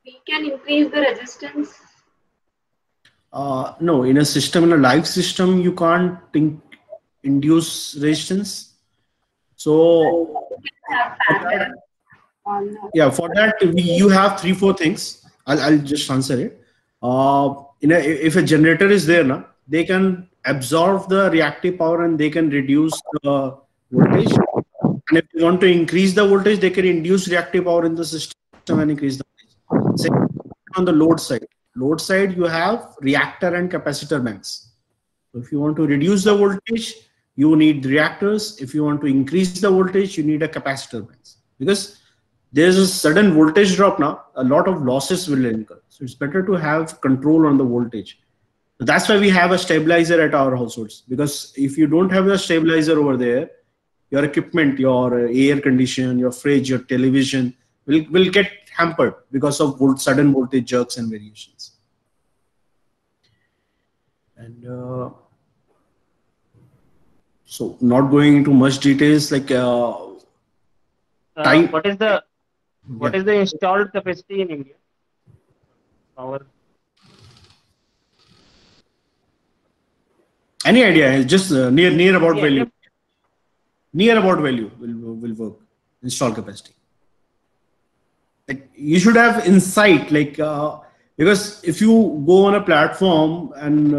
We can increase the resistance. No, in a system, in a live system, you can't induce resistance. So yeah, for that you have 3-4 things. I'll just answer it. If a generator is there now, they can absorb the reactive power and they can reduce the voltage. And if you want to increase the voltage, they can induce reactive power in the system and increase the voltage. Second, on the load side, you have reactor and capacitor banks. So if you want to reduce the voltage, you need reactors. If you want to increase the voltage, you need a capacitor banks. Because there's a sudden voltage drop now, a lot of losses will incur. So it's better to have control on the voltage. So that's why we have a stabilizer at our households. Because if you don't have a stabilizer over there, your equipment, your air condition, your fridge, your television will get hampered because of sudden voltage jerks and variations. And so not going into much details, like what is the installed capacity in India? Power. Any idea? Just near about value. Near about value will work. Install capacity. Like you should have insight, like because if you go on a platform and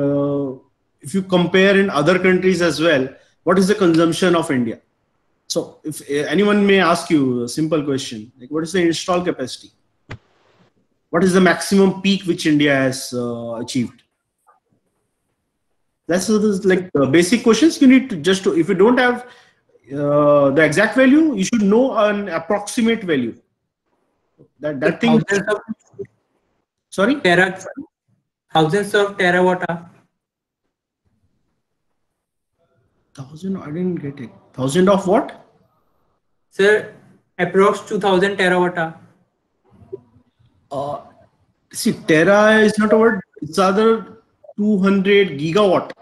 if you compare in other countries as well, what is the consumption of India? So if anyone may ask you a simple question, like what is the install capacity? What is the maximum peak which India has achieved? That's like basic questions. You need to just if you don't have the exact value, you should know an approximate value. That thing. Sorry. Thousands of terawatt-hour. 1,000. I didn't get it. 1,000 of what? Sir, approx 2,000 terawatt-hour. See, tera is not a word. It's rather 200 gigawatt.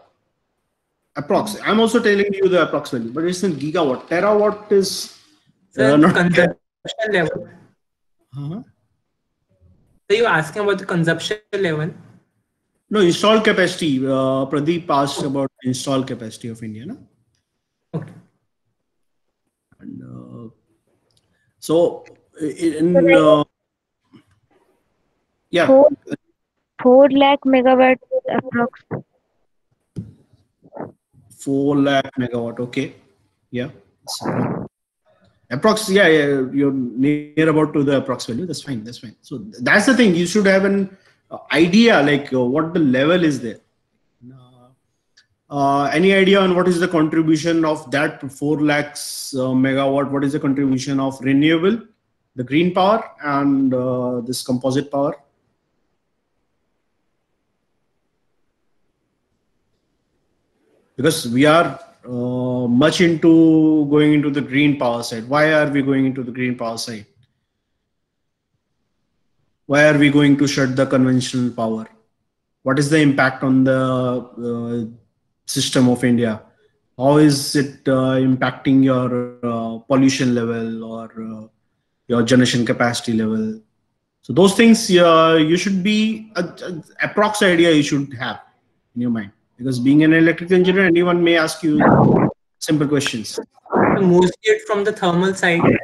Approx. I'm also telling you the approx value, but it's in gigawatt. Terawatt is not consumption level. So you're asking about the consumption level? No, install capacity. Pradeep asked about install capacity of India. No? Okay. And so, yeah. 4 lakh megawatt approx. 4 lakh megawatt. Okay. Yeah. Approx. Yeah. You're near about to the approx value. That's fine. That's fine. So that's the thing. You should have an idea like what the level is there. Any idea on what is the contribution of that 4 lakhs megawatt? What is the contribution of renewable, the green power, and this composite power? Because we are much into going into the green power side. Why are we going into the green power side? Why are we going to shut the conventional power? What is the impact on the system of India? How is it impacting your pollution level or your generation capacity level? So those things you should be approx idea you should have in your mind. Because being an electrical engineer, anyone may ask you simple questions. Mostly it's from the thermal side. The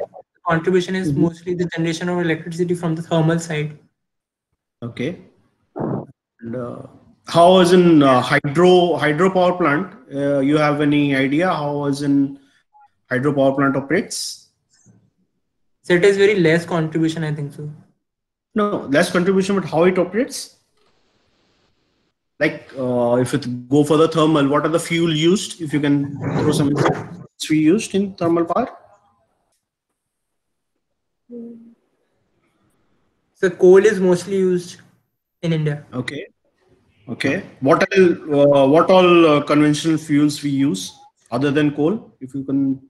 contribution is mostly the generation of electricity from the thermal side. Okay. And how is in hydro power plant? You have any idea how is in hydro power plant operates? So it is very less contribution, I think so. No, less contribution, but how it operates? Like if it go for the thermal, what are the fuel used? If you can throw some fuel used in thermal power. So coal is mostly used in India. Okay. Okay. What all conventional fuels we use other than coal? If you can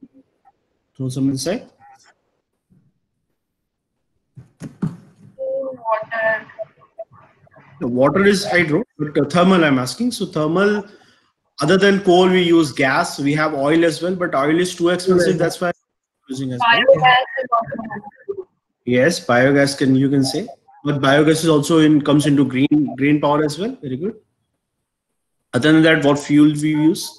throw some insight. Water. The water is hydro, but thermal I'm asking. So thermal, other than coal, we use gas. We have oil as well, but oil is too expensive. That's why I'm using as well. Biogas is also. Yes, biogas you can say, but biogas is also comes into green power as well. Very good. Other than that, what fuel we use?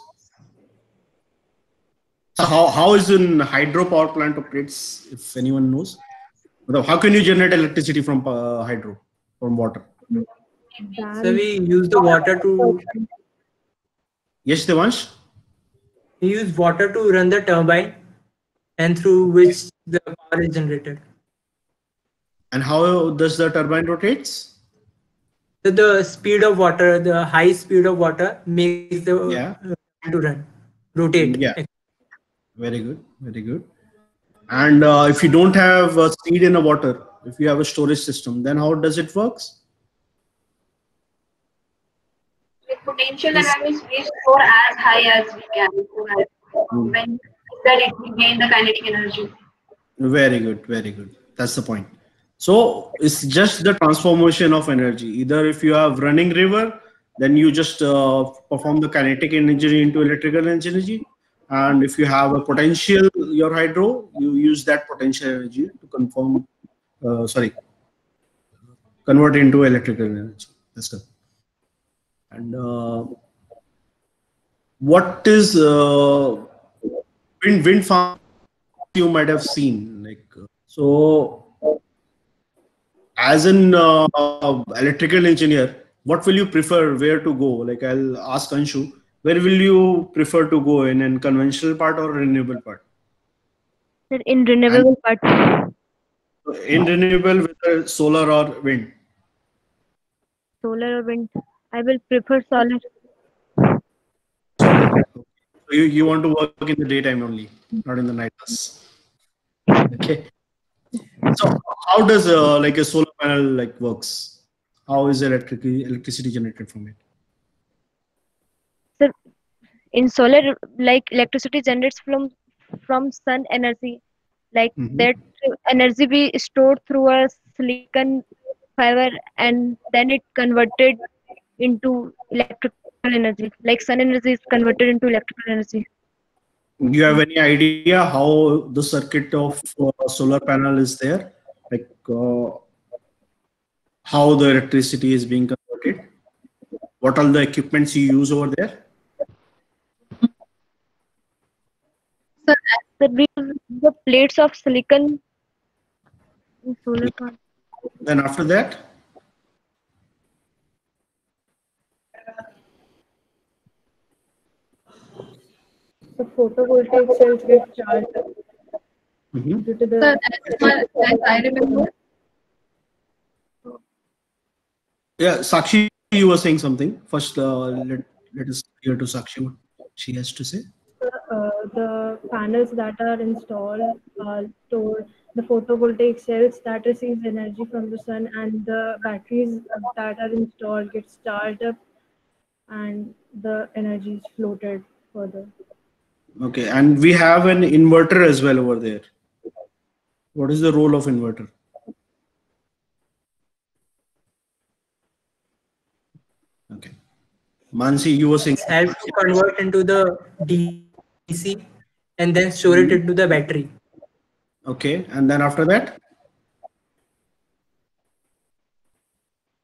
So how is in hydro power plant operates? If anyone knows, how can you generate electricity from hydro, from water? So we use the water to. Yes, Devansh? We use water to run the turbine, and through which the power is generated. And how does the turbine rotates? So the speed of water, the high speed of water makes the to rotate. Yeah. Very good. Very good. And if you don't have a speed in the water, if you have a storage system, then how does it works? With potential analysis, we store as high as we can. When that it will gain the kinetic energy. Very good. Very good. That's the point. So it's just the transformation of energy. Either if you have running river, then you just perform the kinetic energy into electrical energy. And if you have a potential, your hydro, you use that potential energy to convert into electrical energy. That's good. And what is wind farm you might have seen? As an electrical engineer, what will you prefer where to go? Like I'll ask Anshu, where will you prefer to go in conventional part or renewable part? Sir, in renewable part. In renewable, whether solar or wind. Solar or wind? I will prefer solar. Solar. So you want to work in the daytime only, not in the night hours. Okay. So how does like a solar panel like works? How is electricity generated from it? Sir, in solar, like electricity generates from sun energy. Like that energy be stored through a silicon fiber and then it converted into electrical energy. Like sun energy is converted into electrical energy. Do you have any idea how the circuit of solar panel is there? Like how the electricity is being converted? What are the equipments you use over there? So we use the plates of silicon in solar panel. Then after that? The photovoltaic cells get charged due to Sir, the as I remember, Yeah, Sakshi, you were saying something. First, let us hear to Sakshi what she has to say. the panels that are installed store the photovoltaic cells that receives energy from the sun, and the batteries that are installed gets charged up and the energy is floated further. Okay, and we have an inverter as well over there. What is the role of inverter? Okay. Mansi, you were saying. Helps to convert into the DC and then store it into the battery. Okay, and then after that?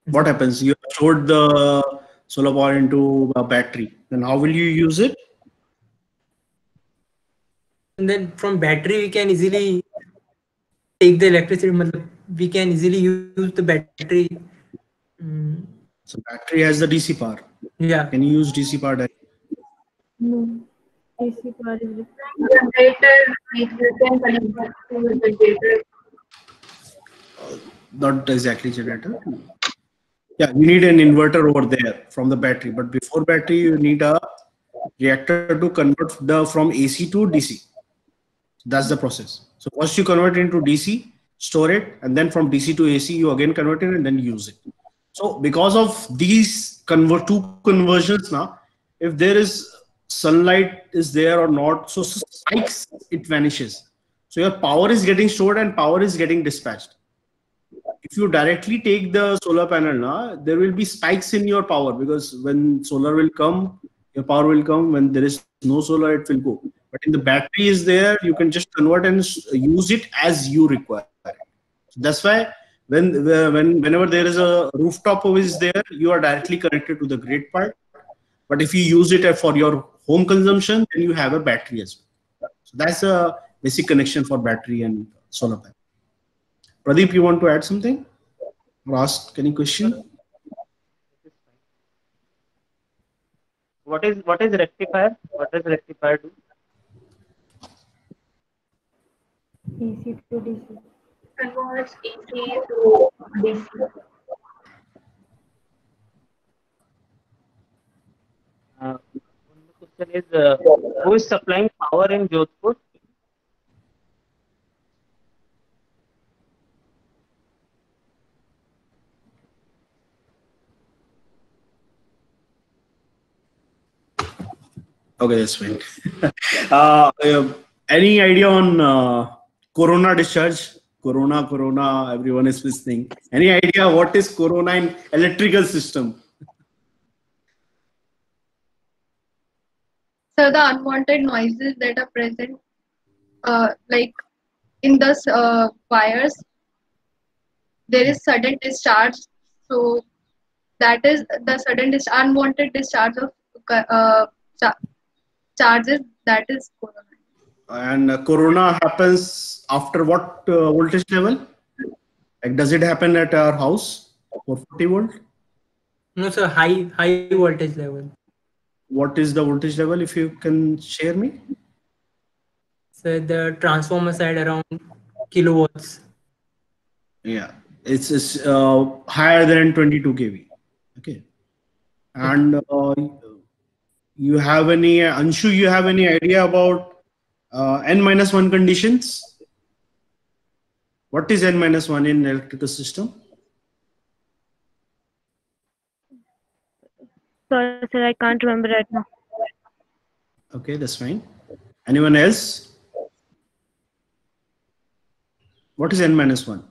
What happens? You have stored the solar power into a battery. Then how will you use it? And then from battery we can easily take the electricity. We can easily use the battery. So battery has the DC power. Yeah. Can you use DC power directly? No, AC power is Generator, like you can connect that to the generator. Not exactly generator. Yeah, you need an inverter over there from the battery. But before battery, you need a reactor to convert from AC to DC. That's the process. So first you convert it into DC, store it, and then from DC to AC, you again convert it and then use it. So because of these two conversions now, if there is sunlight is there or not, so spikes, it vanishes. So your power is getting stored and power is getting dispatched. If you directly take the solar panel now, there will be spikes in your power because when solar will come, your power will come. When there is no solar, it will go. But in the battery is there, you can just convert and use it as you require. So that's why whenever there is a rooftop is there, you are directly connected to the grid part. But if you use it for your home consumption, then you have a battery as well. So that's a basic connection for battery and solar panel. Pradeep, you want to add something or ask any question? What is rectifier? What does rectifier do? AC to DC. Converts AC to DC. The question is, who is supplying power in Jodhpur? Okay, that's fine. Any idea on corona discharge? Corona, everyone is listening. Any idea what is corona in electrical system? so the unwanted noises that are present, like in the wires, there is sudden discharge. So that is the unwanted discharge of charges. That is corona. And corona happens after what voltage level? Like, does it happen at our house? 440 volt? No, sir, high voltage level. What is the voltage level if you can share me? So the transformer side around kilowatts. Yeah, it's higher than 22 kV. Okay, and you have any Anshu? You have any idea about n-1 conditions? What is n-1 in electrical system? Sorry, sir, I can't remember right now. Okay, that's fine. Anyone else? What is n-1?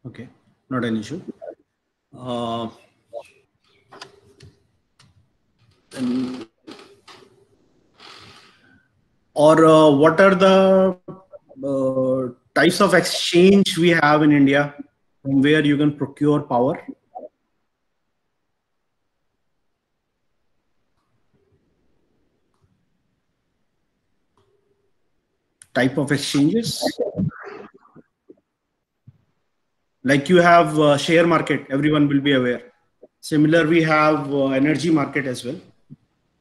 Okay, not an issue. What are the types of exchange we have in India from where you can procure power? Type of exchanges? Like you have share market, everyone will be aware. Similar, we have energy market as well.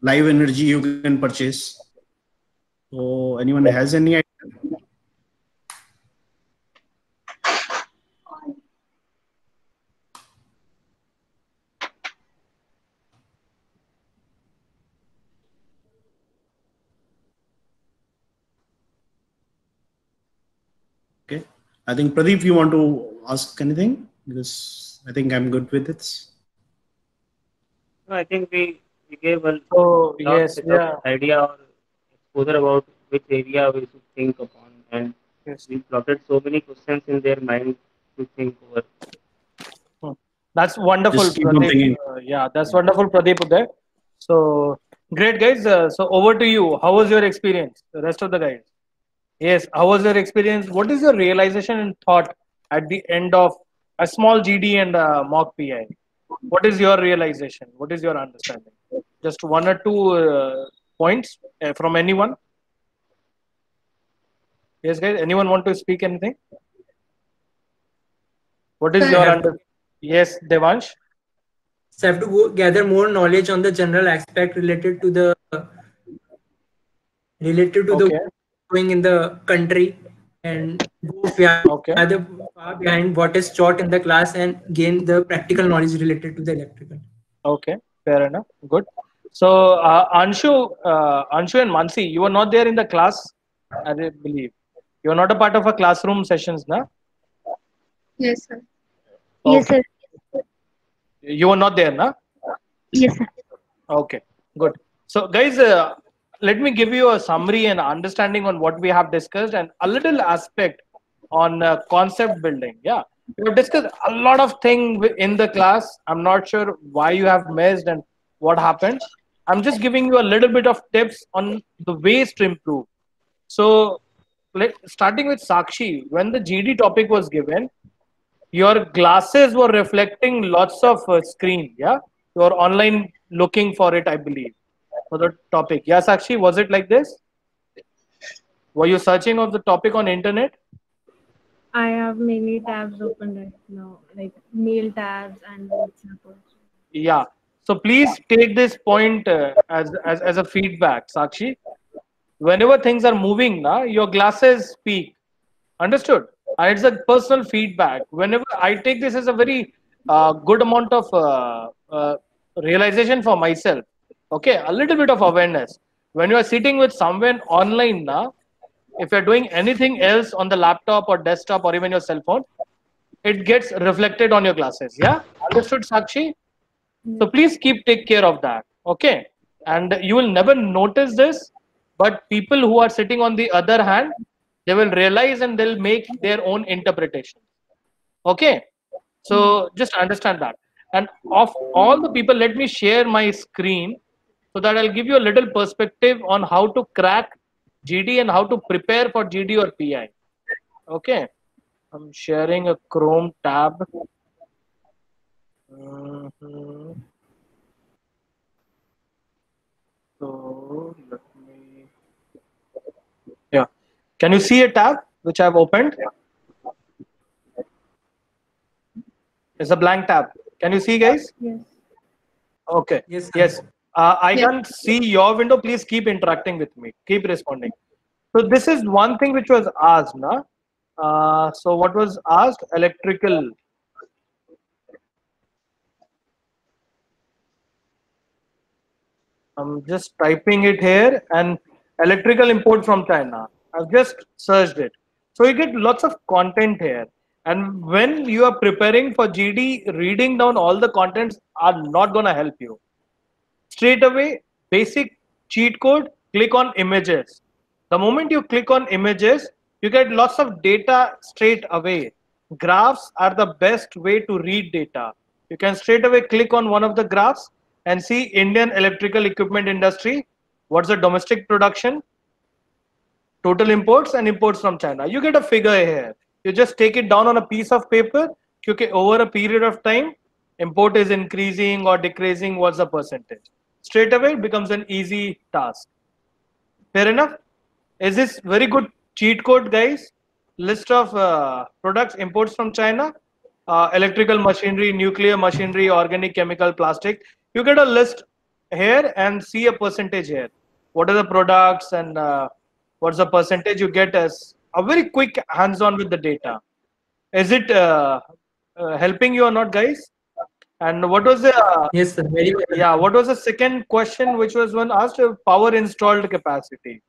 Live energy you can purchase. So anyone has any idea? Okay. I think Pradeep, you want to ask anything? Because I think I'm good with it. No, I think we gave a So lot yes, of yeah, idea or exposure about which area we should think upon, and yes. we plotted so many questions in their mind to think over. That's wonderful, Just keep on Pradeep. thinking. Yeah, that's wonderful, Pradeep. There. So great, guys. So over to you. How was your experience? The rest of the guys. Yes. How was your experience? What is your realization and thought at the end of a small GD and mock PI? What is your realization? What is your understanding? Just one or two points from anyone. Yes, guys. Anyone want to speak anything? What is Sir, your have under? Yes, Devansh. So I have to go gather more knowledge on the general aspect related to the Okay. going in the country, and go Okay. far behind what is taught in the class and gain the practical knowledge related to the electrical. Okay. Fair enough. Good. So Anshu and Mansi, you were not there in the class, I believe. You are not a part of a classroom sessions, na? yes, sir. Yes, Okay. sir. You were not there, na? Yes, sir. Okay. Good. So, guys, let me give you a summary and understanding on what we have discussed and a little aspect on concept building. Yeah. We have discussed a lot of things in the class. I'm not sure why you have missed and what happened. I'm just giving you a little bit of tips on the ways to improve. So, starting with Sakshi, when the GD topic was given, your glasses were reflecting lots of screen. Yeah, you were online looking for it, I believe, for the topic. Yeah, Sakshi, was it like this? Were you searching of the topic on internet? I have many tabs open right now, like mail tabs and WhatsApp also. Yeah. So please take this point as a feedback, Sakshi. Whenever things are moving, na, your glasses speak. Understood? And it's a personal feedback. Whenever I take this as a very good amount of realization for myself. Okay, a little bit of awareness. When you are sitting with someone online, na, if you're doing anything else on the laptop or desktop or even your cell phone, it gets reflected on your glasses. Yeah, understood, Sakshi? So please take care of that. Okay, and you will never notice this, but people who are sitting on the other hand, they will realize and they'll make their own interpretation. Okay, so just understand that. And of all the people, let me share my screen so that I'll give you a little perspective on how to crack GD and how to prepare for GD or PI. Okay, I'm sharing a Chrome tab. Mhm. So let me. Yeah, can you see a tab which I've opened? It's a blank tab. Can you see, guys? Yes. Okay. Yes, sir. Yes. I Yeah. can't see your window. Please keep interacting with me. Keep responding. So this is one thing which was asked, na? So what was asked? Electrical. I'm just typing it here, and electrical import from China. I've just searched it. So you get lots of content here. And when you are preparing for GD, reading down all the contents are not going to help you. Straight away, basic cheat code, click on images. The moment you click on images, you get lots of data straight away. Graphs are the best way to read data. You can straight away click on one of the graphs and see Indian electrical equipment industry. What's the domestic production? Total imports and imports from China. You get a figure here. You just take it down on a piece of paper. Okay, over a period of time, import is increasing or decreasing. What's the percentage? Straight away, it becomes an easy task. Fair enough? Is this very good cheat code, guys? List of products, imports from China, electrical machinery, nuclear machinery, organic, chemical, plastic. You get a list here and see a percentage here. What are the products and what's the percentage you get as a very quick hands-on with the data. Is it helping you or not, guys? And what was the Yes, sir. Very well. yeah, what was the second question which was one asked? Power installed capacity.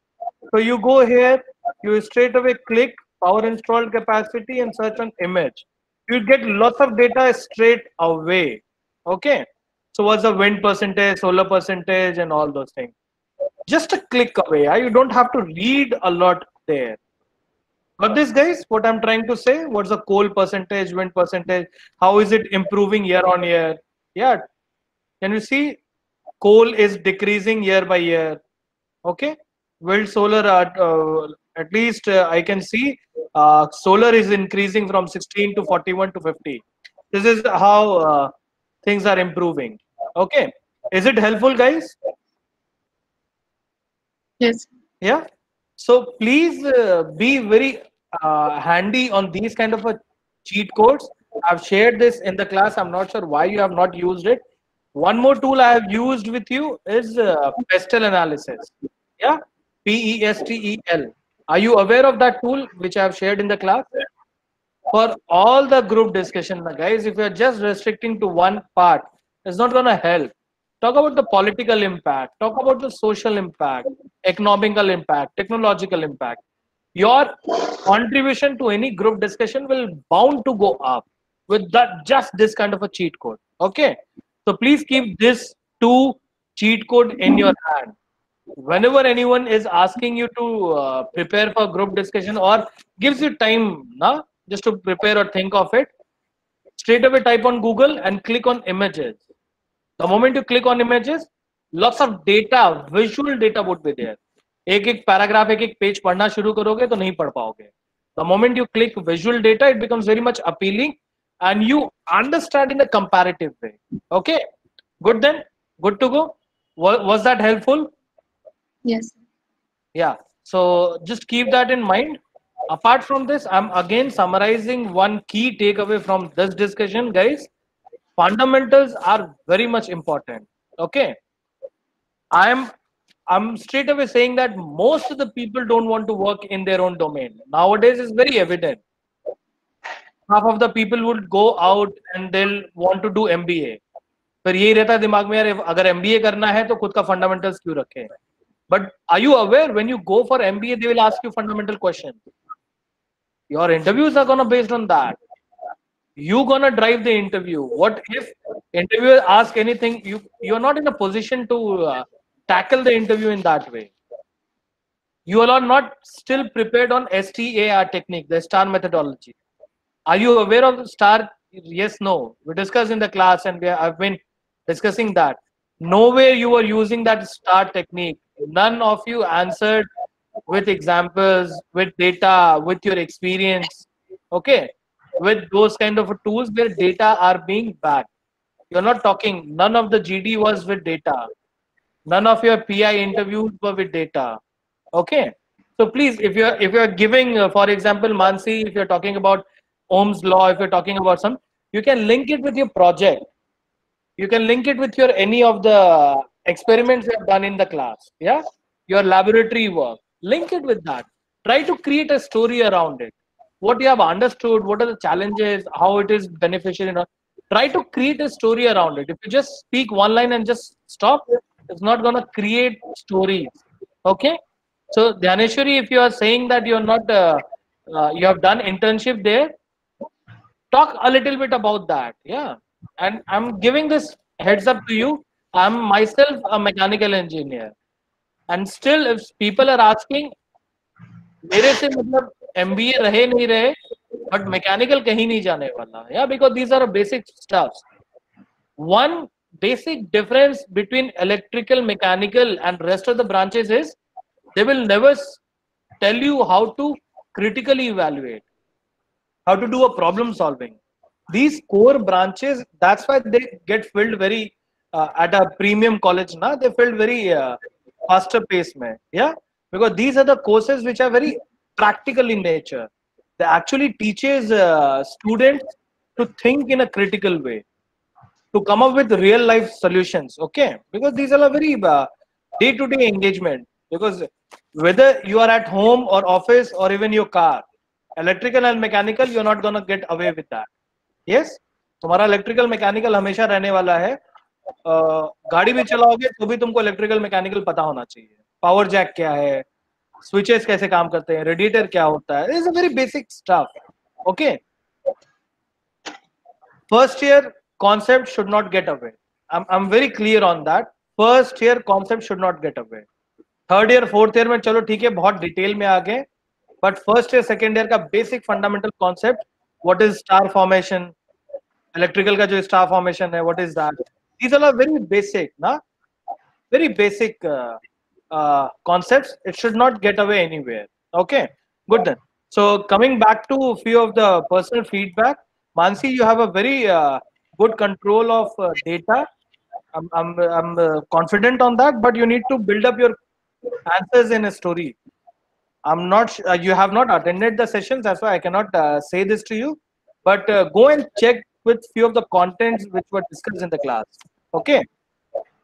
So you go here, you straight away click power installed capacity and search on image. You get lots of data straight away. Okay. So what's the wind percentage, solar percentage, and all those things. Just a click away. You don't have to read a lot there. But this, guys, what I'm trying to say, what's the coal percentage, wind percentage, how is it improving year on year? Yeah. Can you see coal is decreasing year by year? Okay. Wind, solar, at least I can see solar is increasing from 16 to 41 to 50. This is how things are improving. Okay. Is it helpful, guys? Yes. Yeah. So please be very handy on these kind of a cheat codes. I've shared this in the class. I'm not sure why you have not used it. One more tool I have used with you is PESTEL analysis. Yeah, PESTEL. Are you aware of that tool which I have shared in the class? For all the group discussion, guys, if you're just restricting to one part, it's not going to help. Talk about the political impact, talk about the social impact, economical impact, technological impact. Your contribution to any group discussion will bound to go up with that just this kind of a cheat code. Okay. So please keep this two cheat code in your hand. Whenever anyone is asking you to prepare for group discussion or gives you time just to prepare or think of it, straight away type on Google and click on images. The moment you click on images, lots of data, visual data would be there. एक paragraph, एक page पढ़ना शुरू करोगे तो नहीं पढ़ पाओगे. The moment you click visual data, it becomes very much appealing and you understand in a comparative way. Okay, good then, good to go. Was that helpful? Yes. Yeah. So just keep that in mind. Apart from this, I'm again summarizing one key takeaway from this discussion, guys. Fundamentals are very much important. Okay. I'm straight away saying that most of the people don't want to work in their own domain. Nowadays, it's very evident. Half of the people would go out and they'll want to do MBA. फिर यही रहता है दिमाग में, यार अगर MBA करना है तो खुद का fundamentals क्यों रखें? But are you aware when you go for MBA, they will ask you fundamental questions. Your interviews are gonna based on that. You gonna drive the interview. What if interviewer ask anything? You're not in a position to tackle the interview in that way. You are not still prepared on STAR technique, the STAR methodology. Are you aware of the STAR? Yes, no. We discussed in the class and I've been discussing that. Nowhere you were using that STAR technique. None of you answered with examples, with data, with your experience. Okay. With those kind of tools where data are being backed. You're not talking. None of the GD was with data. None of your PI interviews were with data. Okay. So please, if you're giving, for example, Mansi, if you're talking about Ohm's law, if you're talking about some, you can link it with your project. You can link it with your any of the experiments you have done in the class. Yeah, your laboratory work. Link it with that. Try to create a story around it. What you have understood, what are the challenges, how it is beneficial. Try to create a story around it. If you just speak one line and just stop, it's not gonna create stories. Okay. So Dhyaneshwari, if you are saying that you're not, you have done internship there, talk a little bit about that. Yeah. And I'm giving this heads up to you. I'm myself a mechanical engineer. And still, if people are asking, मेरे से मतलब MBA रहे नहीं रहे, but mechanical कहीं नहीं जाने वाला. Yeah, because these are basic stuffs. One basic difference between electrical, mechanical, and rest of the branches is they will never tell you how to critically evaluate, how to do a problem solving. These core branches, that's why they get filled very at a premium college now. They filled very faster pace, mein. Yeah, because these are the courses which are very practical in nature. They actually teaches students to think in a critical way, to come up with real life solutions. Okay, because these are a very day-to-day engagement. Because whether you are at home or office or even your car, electrical and mechanical, you're not gonna get away with that. Yes, तुम्हारा electrical mechanical हमेशा रहने वाला है. गाड़ी भी चलाओगे तो भी तुमको electrical mechanical पता होना चाहिए. Power jack क्या है, switches कैसे काम करते हैं, radiator क्या होता है. This is a very basic stuff. Okay. First year concept should not get away. I'm very clear on that. First year concept should not get away. Third year, fourth year में चलो ठीक है, बहुत detail में आ गए. But first year, second year का basic fundamental concept, what is star formation, electrical का जो star formation है, what is that? These are very basic, na? Very basic concepts. It should not get away anywhere. Okay, good then. So coming back to a few of the personal feedback, Mansi, you have a very good control of data. I'm confident on that, but you need to build up your answers in a story. I'm not you have not attended the sessions, that's why I cannot say this to you, but go and check with few of the contents which were discussed in the class. Okay,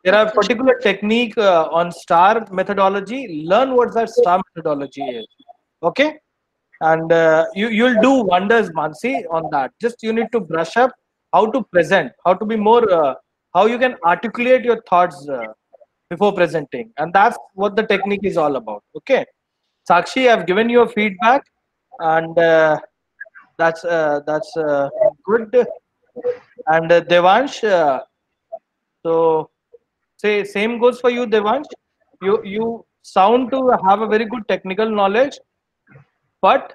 there are particular technique on star methodology. Learn what that star methodology is. Okay, and you'll do wonders, Mansi, on that. Just you need to brush up how to present, how to be more how you can articulate your thoughts before presenting, and that's what the technique is all about. Okay, Sakshi, I've given you a feedback, and that's good. And Devansh, so say same goes for you, Devansh. You sound to have a very good technical knowledge, but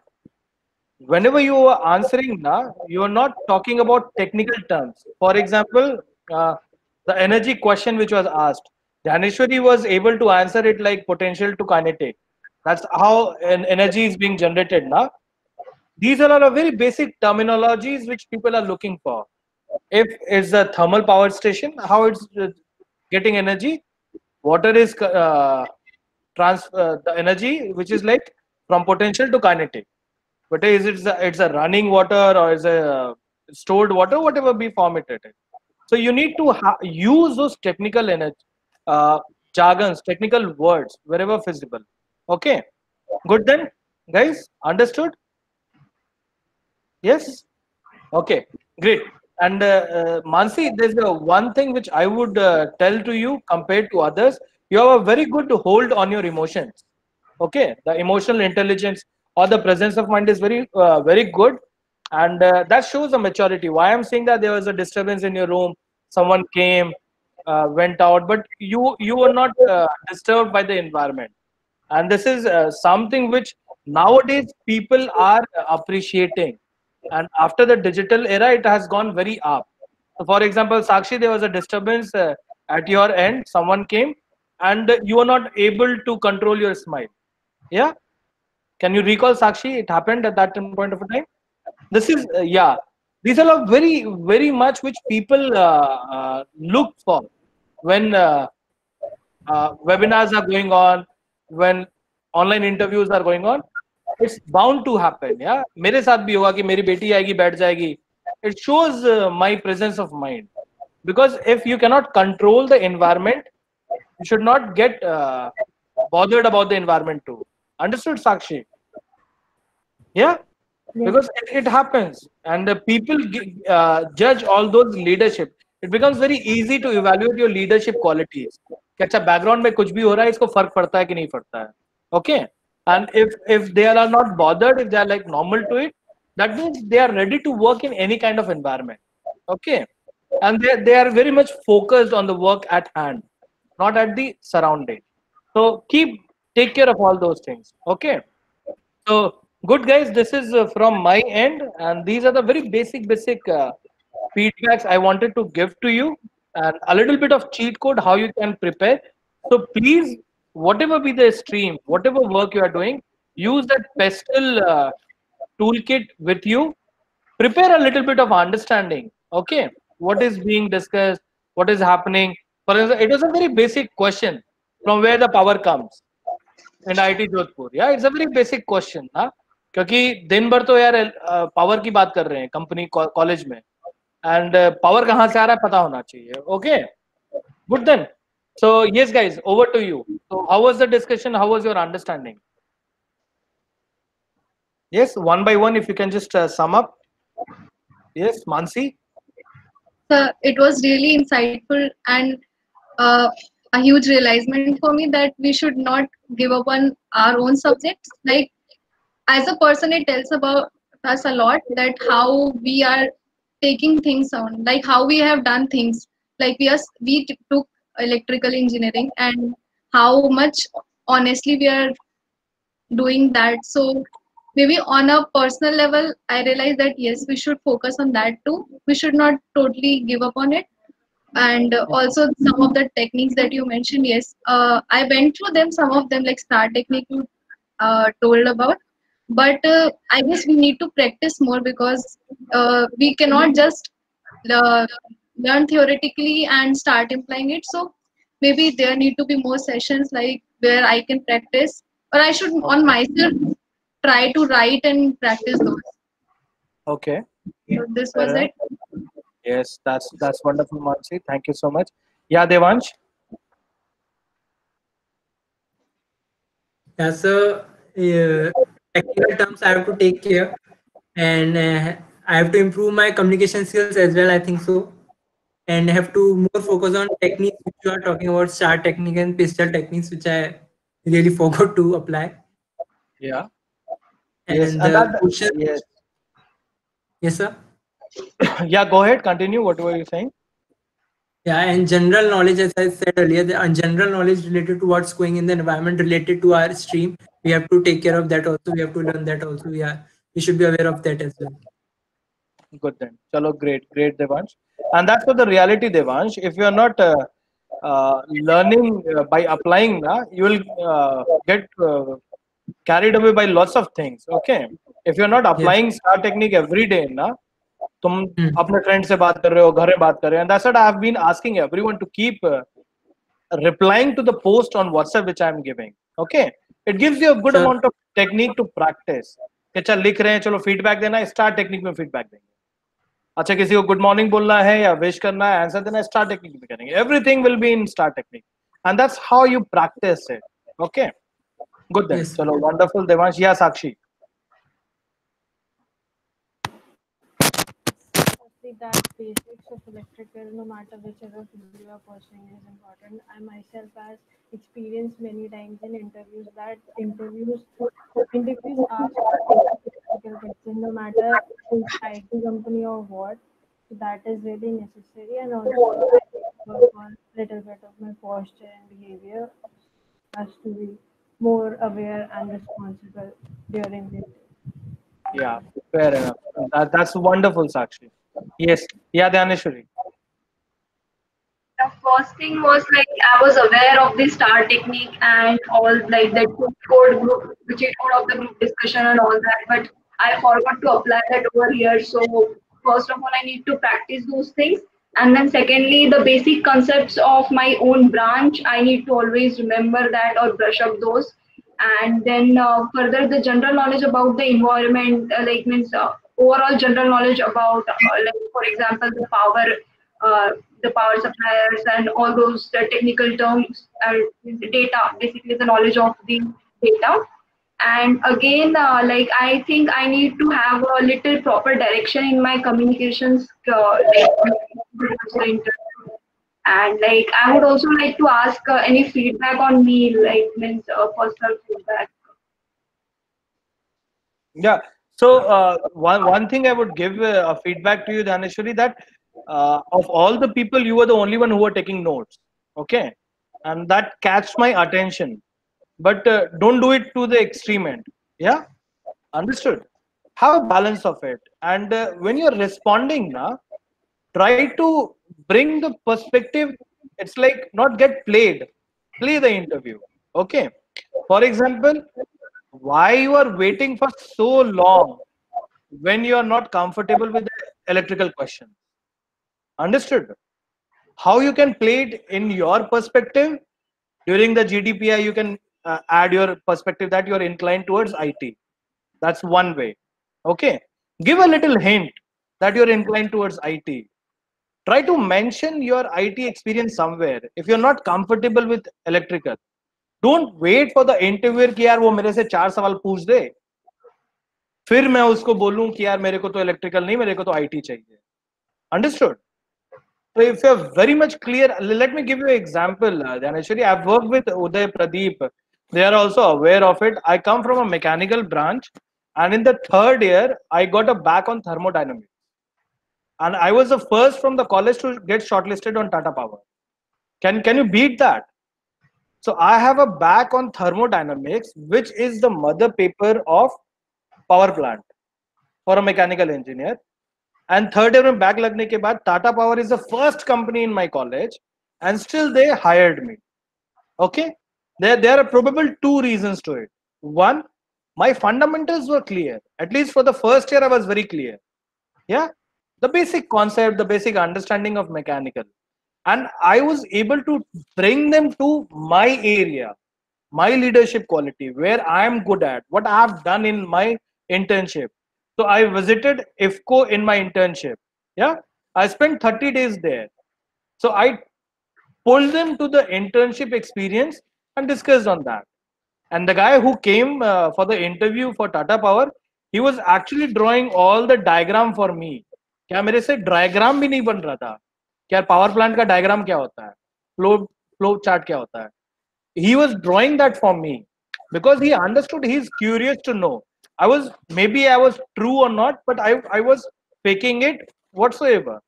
whenever you are answering now, you are not talking about technical terms. For example, the energy question which was asked, Dhyaneshwari was able to answer it like potential to kinetic. That's how energy is being generated now. These are all very basic terminologies which people are looking for. If it's a thermal power station, how it's getting energy, water is the energy which is like from potential to kinetic. But it's a running water or is a stored water, whatever be form it is. So you need to use those technical energy jargons, technical words wherever feasible. Okay, good then, guys. Understood? Yes. Okay, great. And Mansi, there's one thing which I would tell to you compared to others. You have a very good hold on your emotions. Okay, the emotional intelligence or the presence of mind is very very good, and that shows a maturity. Why I'm saying that there was a disturbance in your room, someone came, went out, but you were not disturbed by the environment, and this is something which nowadays people are appreciating, and after the digital era it has gone very up. So for example, Sakshi, there was a disturbance at your end, someone came and you were not able to control your smile. Yeah, can you recall, Sakshi, it happened at that point of time? This is yeah, these are very very much which people look for when webinars are going on, when online interviews are going on. It's bound to happen. Yeah, मेरे साथ भी होगा कि मेरी बेटी आएगी, बैठ जाएगी, it shows my presence of mind. Because if you cannot control the environment, you should not get bothered about the environment too. Understood, Sakshi? Yeah, because it happens, and the people judge all those leadership. It becomes very easy to evaluate your leadership qualities. कि अच्छा background में कुछ भी हो रहा है, इसको फर्क पड़ता है कि नहीं पड़ता है. Okay, and if they are not bothered, if they are like normal to it, that means they are ready to work in any kind of environment. Okay, and they are very much focused on the work at hand, not at the surrounding. So take care of all those things. Okay, so good guys, this is from my end, and these are the very basic feedbacks I wanted to give to you, and a little bit of cheat code how you can prepare. So please, whatever be the stream, whatever work you are doing, use that pestle toolkit with you. Prepare a little bit of understanding. Okay, what is being discussed, what is happening. For example, it was a very basic question, from where the power comes in IIT Jodhpur. Yeah, it's a very basic question. हाँ, क्योंकि दिन भर तो यार power की बात कर रहे हैं कंपनी कॉलेज में, एंड पावर कहाँ से आ रहा है पता होना चाहिए. Okay, good then. So yes guys, over to you. So how was the discussion? How was your understanding? Yes, one by one, if you can just sum up. Yes, Mansi. It was really insightful and a huge realization for me that we should not give up on our own subjects. Like, as a person, it tells about us a lot that how we are taking things on, like how we have done things. Like we took electrical engineering and how much honestly we are doing that. So maybe on a personal level, I realized that yes, we should focus on that too. We should not totally give up on it. And also some of the techniques that you mentioned, yes, I went through them. Some of them, like star technique you told about, but I guess we need to practice more, because we cannot just learn theoretically and start implying it. So maybe there need to be more sessions like where I can practice, or I should on myself try to write and practice those. Okay. So this was it. Yes, that's wonderful, Mansi. Thank you so much. Yeah, Devansh. Yeah, so technical terms I have to take care, and I have to improve my communication skills as well, I think so. And have to more focus on techniques which you are talking about, star technique and pistol techniques, which I really forgot to apply. Yeah. And yes, yes. Yes, sir. Yeah, go ahead. Continue. What were you saying? Yeah, and general knowledge, as I said earlier, the general knowledge related to what's going in the environment related to our stream, we have to take care of that also. We have to learn that also. Yeah, we should be aware of that as well. Good then. Chalo, great, Devansh. And that's for the reality, Devansh. If you are not learning by applying, you will get carried away by lots of things. Okay. If you're not applying star technique every day, तुम अपने friend से बात कर रहे हो, घर में बात कर रहे हो, and that's what I have been asking everyone to keep replying to the post on WhatsApp which I am giving. Okay, it gives you a good amount of technique to practice. कि चल लिख रहे हैं, चलो feedback देना है, star technique में feedback देंगे. अच्छा किसी को good morning बोलना है या wish करना है, answer देना है, star technique में करेंगे. Everything will be in star technique, and that's how you practice it. Okay, good then. Yes. Chalo, wonderful, Devansh. Yeah, Sakshi. That basics of electrical, no matter whichever field you are pursuing, is important. I myself has experienced many times in interviews that interviews ask technical questions, no matter it's IT company or what. So that is really necessary, and also I work on little bit of my posture and behavior as to be more aware and responsible during this. Yeah, fair enough. That's wonderful, Sakshi. Yes. Yeah, Dhaneshwari. The first thing was like I was aware of the star technique and all like that code group, the cheat code of the group discussion and all that, but I forgot to apply that over here. So first of all, I need to practice those things, and then secondly, the basic concepts of my own branch, I need to always remember that or brush up those, and then further the general knowledge about the environment, like means overall general knowledge about, like for example, the power suppliers and all those technical terms, data, basically the knowledge of the data. And again, like I think I need to have a little proper direction in my communications, and like I would also like to ask any feedback on me, like means personal feedback. Yeah. So one thing I would give a feedback to you, Dhaneshwari, that of all the people, you were the only one who were taking notes. Okay, and that catch my attention. But don't do it to the extreme end. Yeah, understood. Have a balance of it, and when you're responding now, try to bring the perspective. It's like not get played. Play the interview. Okay. For example, why you are waiting for so long when you are not comfortable with the electrical question? Understood? How you can play it in your perspective during the GDPR? You can add your perspective that you are inclined towards IT. That's one way. Okay. Give a little hint that you're inclined towards IT. Try to mention your IT experience somewhere. If you're not comfortable with electrical, don't wait for the interviewer कि यार वो मेरे से 4 सवाल पूछ दे, फिर मैं उसको बोलूं कि यार मेरे को तो इलेक्ट्रिकल नहीं, मेरे को तो IT चाहिए. Understood? So if you're very much clear, let me give you an example, Dhaneshwari. I've worked with Uday, Pradeep. They are also aware of it. I come from a mechanical branch, and in the 3rd year, I got a back on thermodynamics. And I was the first from the college to get shortlisted on Tata Power. Can you beat that? So I have a back on thermodynamics, which is the mother paper of power plant for a mechanical engineer. And 3rd year में back लगने के बाद Tata Power is the first company in my college, and still they hired me. Okay, there are probable 2 reasons to it. One, my fundamentals were clear. At least for the first year, I was very clear. Yeah, the basic concept, the basic understanding of mechanical, and I was able to bring them to my area, my leadership quality, where I am good at, what I have done in my internship. So I visited IFCO in my internship. Yeah, I spent 30 days there. So I pulled them to the internship experience and discussed on that. And the guy who came for the interview for Tata Power, he was actually drawing all the diagram for me. क्या मेरे से diagram भी नहीं बन रहा था? क्या power plant का diagram क्या होता है? Flow chart क्या होता है? He was drawing that for me because he understood. He's curious to know. Maybe I was true or not, but I was faking it whatsoever.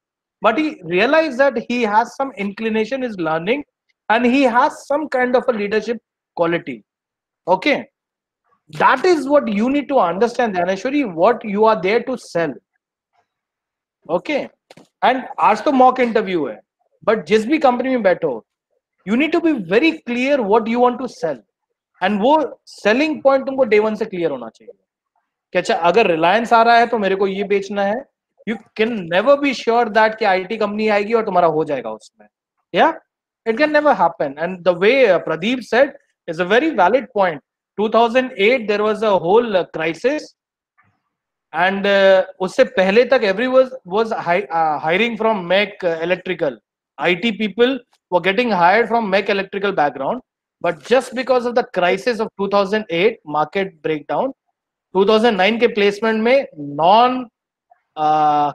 But he realized that he has some inclination, is learning, and he has some kind of a leadership quality. Okay, that is what you need to understand, Dhaneshwari, what you are there to sell. Okay, and आज तो mock interview है, but जिस भी company में बैठो, you need to be very clear what you want to sell, and वो selling point तुमको day one से clear होना चाहिए. कि अच्छा अगर Reliance आ रहा है तो मेरे को ये बेचना है. You can never be sure that कि IT company आएगी और तुम्हारा हो जाएगा उसमें. Yeah, it can never happen. And the way Pradeep said is a very valid point. 2008 there was a whole crisis, and उससे पहले तक everyone was hiring from Mech electrical. IT people were getting hired from Mech electrical background, but just because of the crisis of 2008 market breakdown, 2009 के placement में non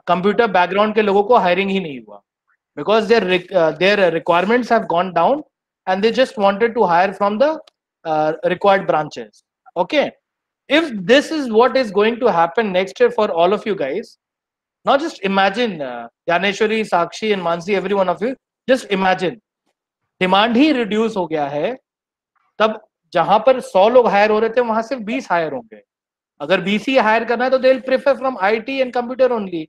computer background के लोगों को hiring ही नहीं हुआ, because their requirements have gone down and they just wanted to hire from the required branches. Okay, if this is what is going to happen next year for all of you guys, now just imagine, Dhaneshwari, Sakshi and Mansi, every one of you, just imagine demand he reduce हो गया है, तब जहां पर 100 लोग hire हो रहे थे वहां सिर्फ 20 hire होंगे. अगर 20 ही hire करना है तो they'll prefer from IT and computer only.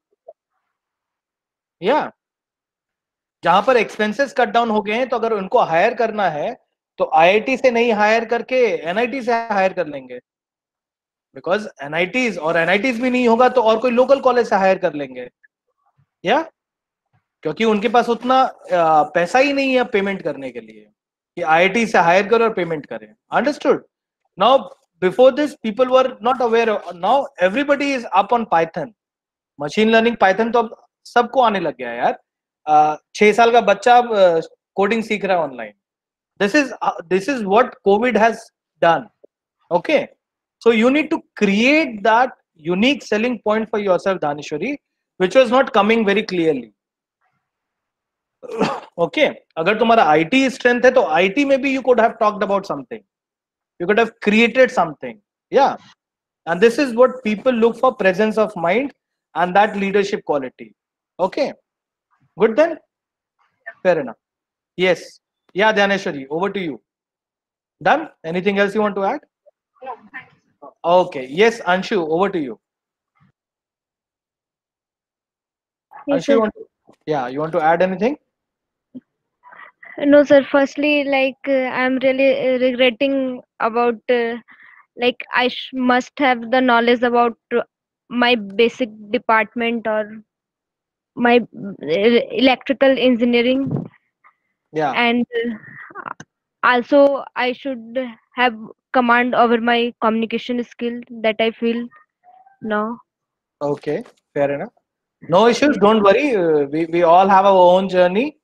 Yeah, जहां पर expenses cut down हो गए हैं, तो अगर उनको hire करना है तो IIT से नहीं hire करके NIT से hire कर लेंगे, because NITs और NITs भी नहीं होगा तो और कोई local college से hire कर लेंगे. Yeah, क्योंकि उनके पास उतना पैसा ही नहीं है पेमेंट करने के लिए कि IIT से hire करो और पेमेंट करें. Understood? Now before this people were not aware of, now everybody is up on Python. Machine learning Python तो अब सबको आने लग गया है यार. 6 साल का बच्चा अब कोडिंग सीख रहा है online. This is what COVID has done. Okay, so you need to create that unique selling point for yourself, Dhaneshwari, which was not coming very clearly. Okay, अगर तुम्हारा IT strength है तो IT में भी you could have talked about something. You could have created something. Yeah, and this is what people look for: presence of mind and that leadership quality. Okay, good then. Fair enough. Yes. Yeah, Dhaneshwari, over to you. Done? Anything else you want to add? No, thank you. Okay. Yes, Anshu, over to you. Yes, Anshu, sir. you want to add anything? No, sir. Firstly, I'm really regretting about I must have the knowledge about my basic department or my electrical engineering, Yeah. and also I should have command over my communication skill that I feel now. Okay. Fair enough. No issues. Don't worry. We all have our own journey.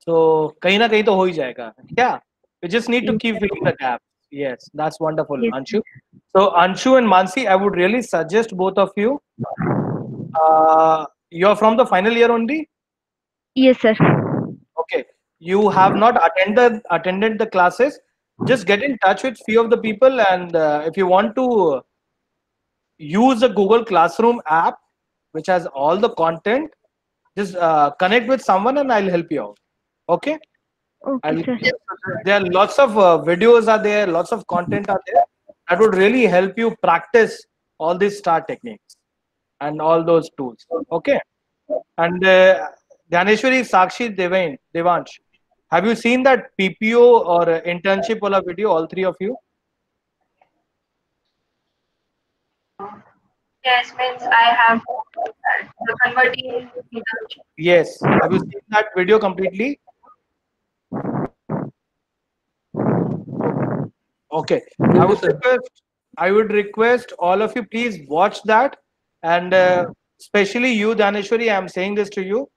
So कहीं ना कहीं तो हो ही जाएगा. Yeah. We just need to keep filling the gap. Yes, that's wonderful, Yes. Anshu. So Anshu and Mansi, I would really suggest both of you. You're from the final year only. Yes, sir. Okay. You have not attended the classes. Just get in touch with few of the people, and if you want to use the Google Classroom app, which has all the content, just connect with someone, and I'll help you out. Okay. Okay, sir. There are lots of videos are there, lots of content are there that would really help you practice all these STAR techniques and all those tools. Okay. And Dhaneshwari, Sakshi, Devansh, have you seen that PPO or internship wala video, all three of you? Yes, means I have the converting internship. Yes. Have you seen that video completely? Okay. I would request all of you, please watch that. And especially you, Dhaneshwari, I am saying this to you.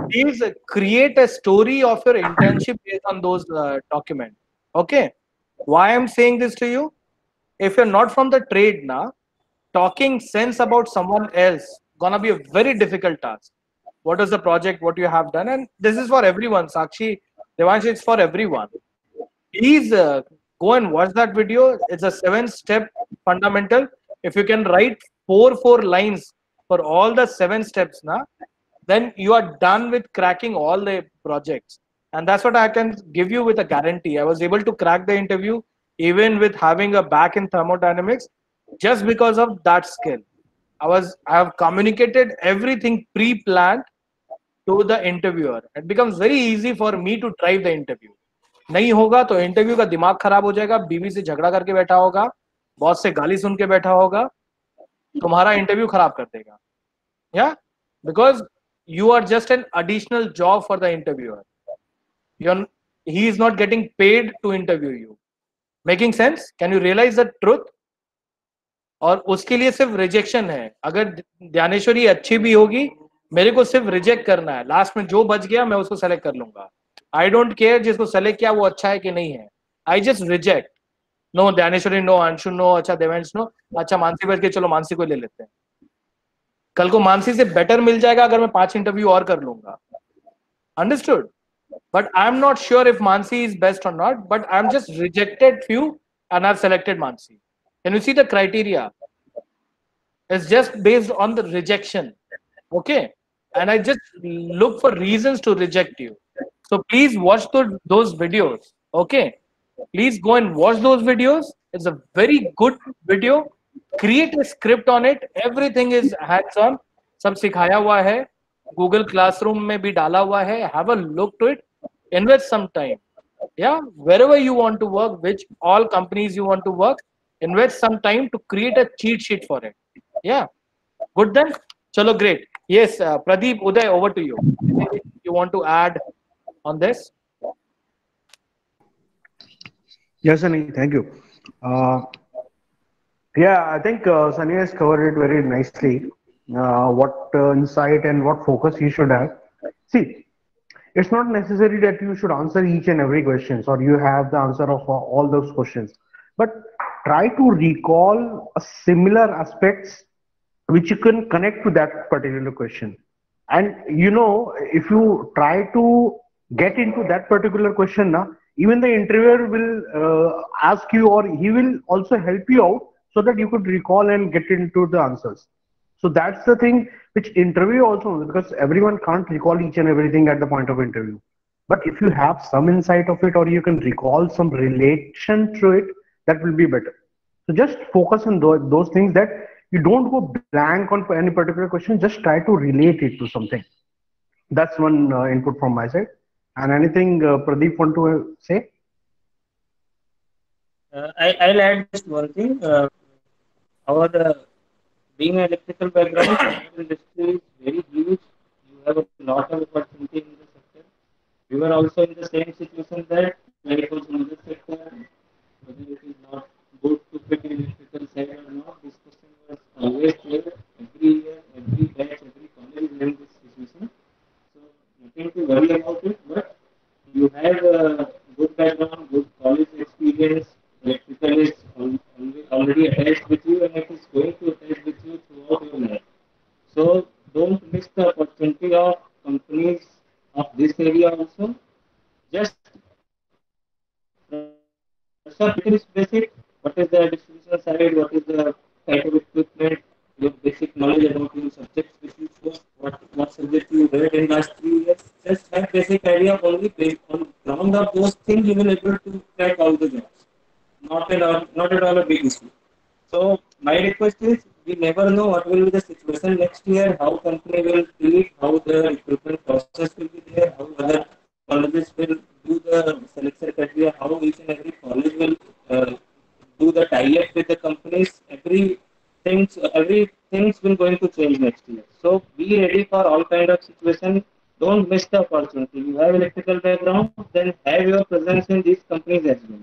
Please create a story of your internship based on those documents. Okay. Why I'm saying this to you? If you're not from the trade now, talking sense about someone else gonna be a very difficult task. What is the project? What you have done? And this is for everyone. Sakshi, Devansh, it's for everyone. Please go and watch that video. It's a 7-step fundamental. If you can write four lines for all the 7 steps now, then you are done with cracking all the projects. And that's what I can give you with a guarantee. I was able to crack the interview even with having a back in thermodynamics just because of that skill. I have communicated everything pre-planned to the interviewer. It becomes very easy for me to drive the interview. नहीं होगा तो interview का दिमाग खराब हो जाएगा, बीवी से झगड़ा करके बैठा होगा, बॉस से गाली सुन के बैठा होगा, तुम्हारा इंटरव्यू खराब कर देगा. Yeah, because you are just an additional job for the interviewer. He is not getting paid to interview you. Making sense? Can you realize the truth? और उसके लिए सिर्फ रिजेक्शन है. अगर ध्यानेश्वरी अच्छी भी होगी, मेरे को सिर्फ रिजेक्ट करना है. लास्ट में जो बच गया मैं उसको सेलेक्ट कर लूंगा. आई डोंट केयर जिसको सेलेक्ट किया वो अच्छा है कि नहीं है. I just reject. No Dhyaneshwari, no Anshu, no अच्छा देवेंश, नो अच्छा मानसी बच के, चलो मानसी को ले लेते हैं. कल को मानसी से बेटर मिल जाएगा अगर मैं 5 इंटरव्यू और कर लूंगा. Understood? But I am not sure if Mansi is best और not, but I am just rejected few and I have selected Mansi. Can you see the criteria? It's just based on the rejection. Okay. And I just look for reasons to reject you. So please watch those videos. Okay. Please go and watch those videos. It's a very good video. Create a script on it. Everything is hands-on. सब सिखाया हुआ है. Google Classroom में भी डाला हुआ है. Have a look to it. Invest some time. Yeah. Wherever you want to work, which all companies you want to work, invest some time to create a cheat sheet for it. Yeah. Good then? Chalo, great. Yes, Pradeep, Uday, over to you. Anything you want to add on this? Yes, Sunny, thank you. Yeah, I think Sunny has covered it very nicely. what insight and what focus you should have. See, it's not necessary that you should answer each and every questions or you have the answer of all those questions, but try to recall a similar aspects which you can connect to that particular question. And if you try to get into that particular question now, even the interviewer will ask you, or he will also help you out so that you could recall and get into the answers. So that's the thing which interview also, because everyone can't recall each and everything at the point of interview. But if you have some insight of it, or you can recall some relation to it, that will be better. So just focus on those things, that you don't go blank on any particular question. Just try to relate it to something. That's one input from my side. And anything Pradeep want to say? I'll add just one thing. Our being an electrical background, industry is very huge. You have a lot of opportunity in the sector. We were also in the same situation that when it was in the sector, whether it is not good to fit in electrical side or not, this question was always there. Every year, every batch, every college is in this situation. So nothing to worry about it, but you have a good background, good college experience, electrical is already attached with you and it is going to attach with you throughout your life. So don't miss the opportunity of companies of this area also. Just brush up little basic. What is the distribution side? What is the type of equipment? Your basic knowledge about your subjects which you chose. What subject you read in last 3 years. Just have basic idea only based on ground of those things you will able to crack all the jobs. Not at all a big issue. So my request is, we never know what will be the situation next year, how company will treat, how the recruitment process will be there, how other colleges will do the selection criteria, how each and every college will do the tie-up with the companies. Everything's will going to change next year. So be ready for all kind of situation. Don't miss the opportunity. You have electrical background, then have your presence in these companies as well.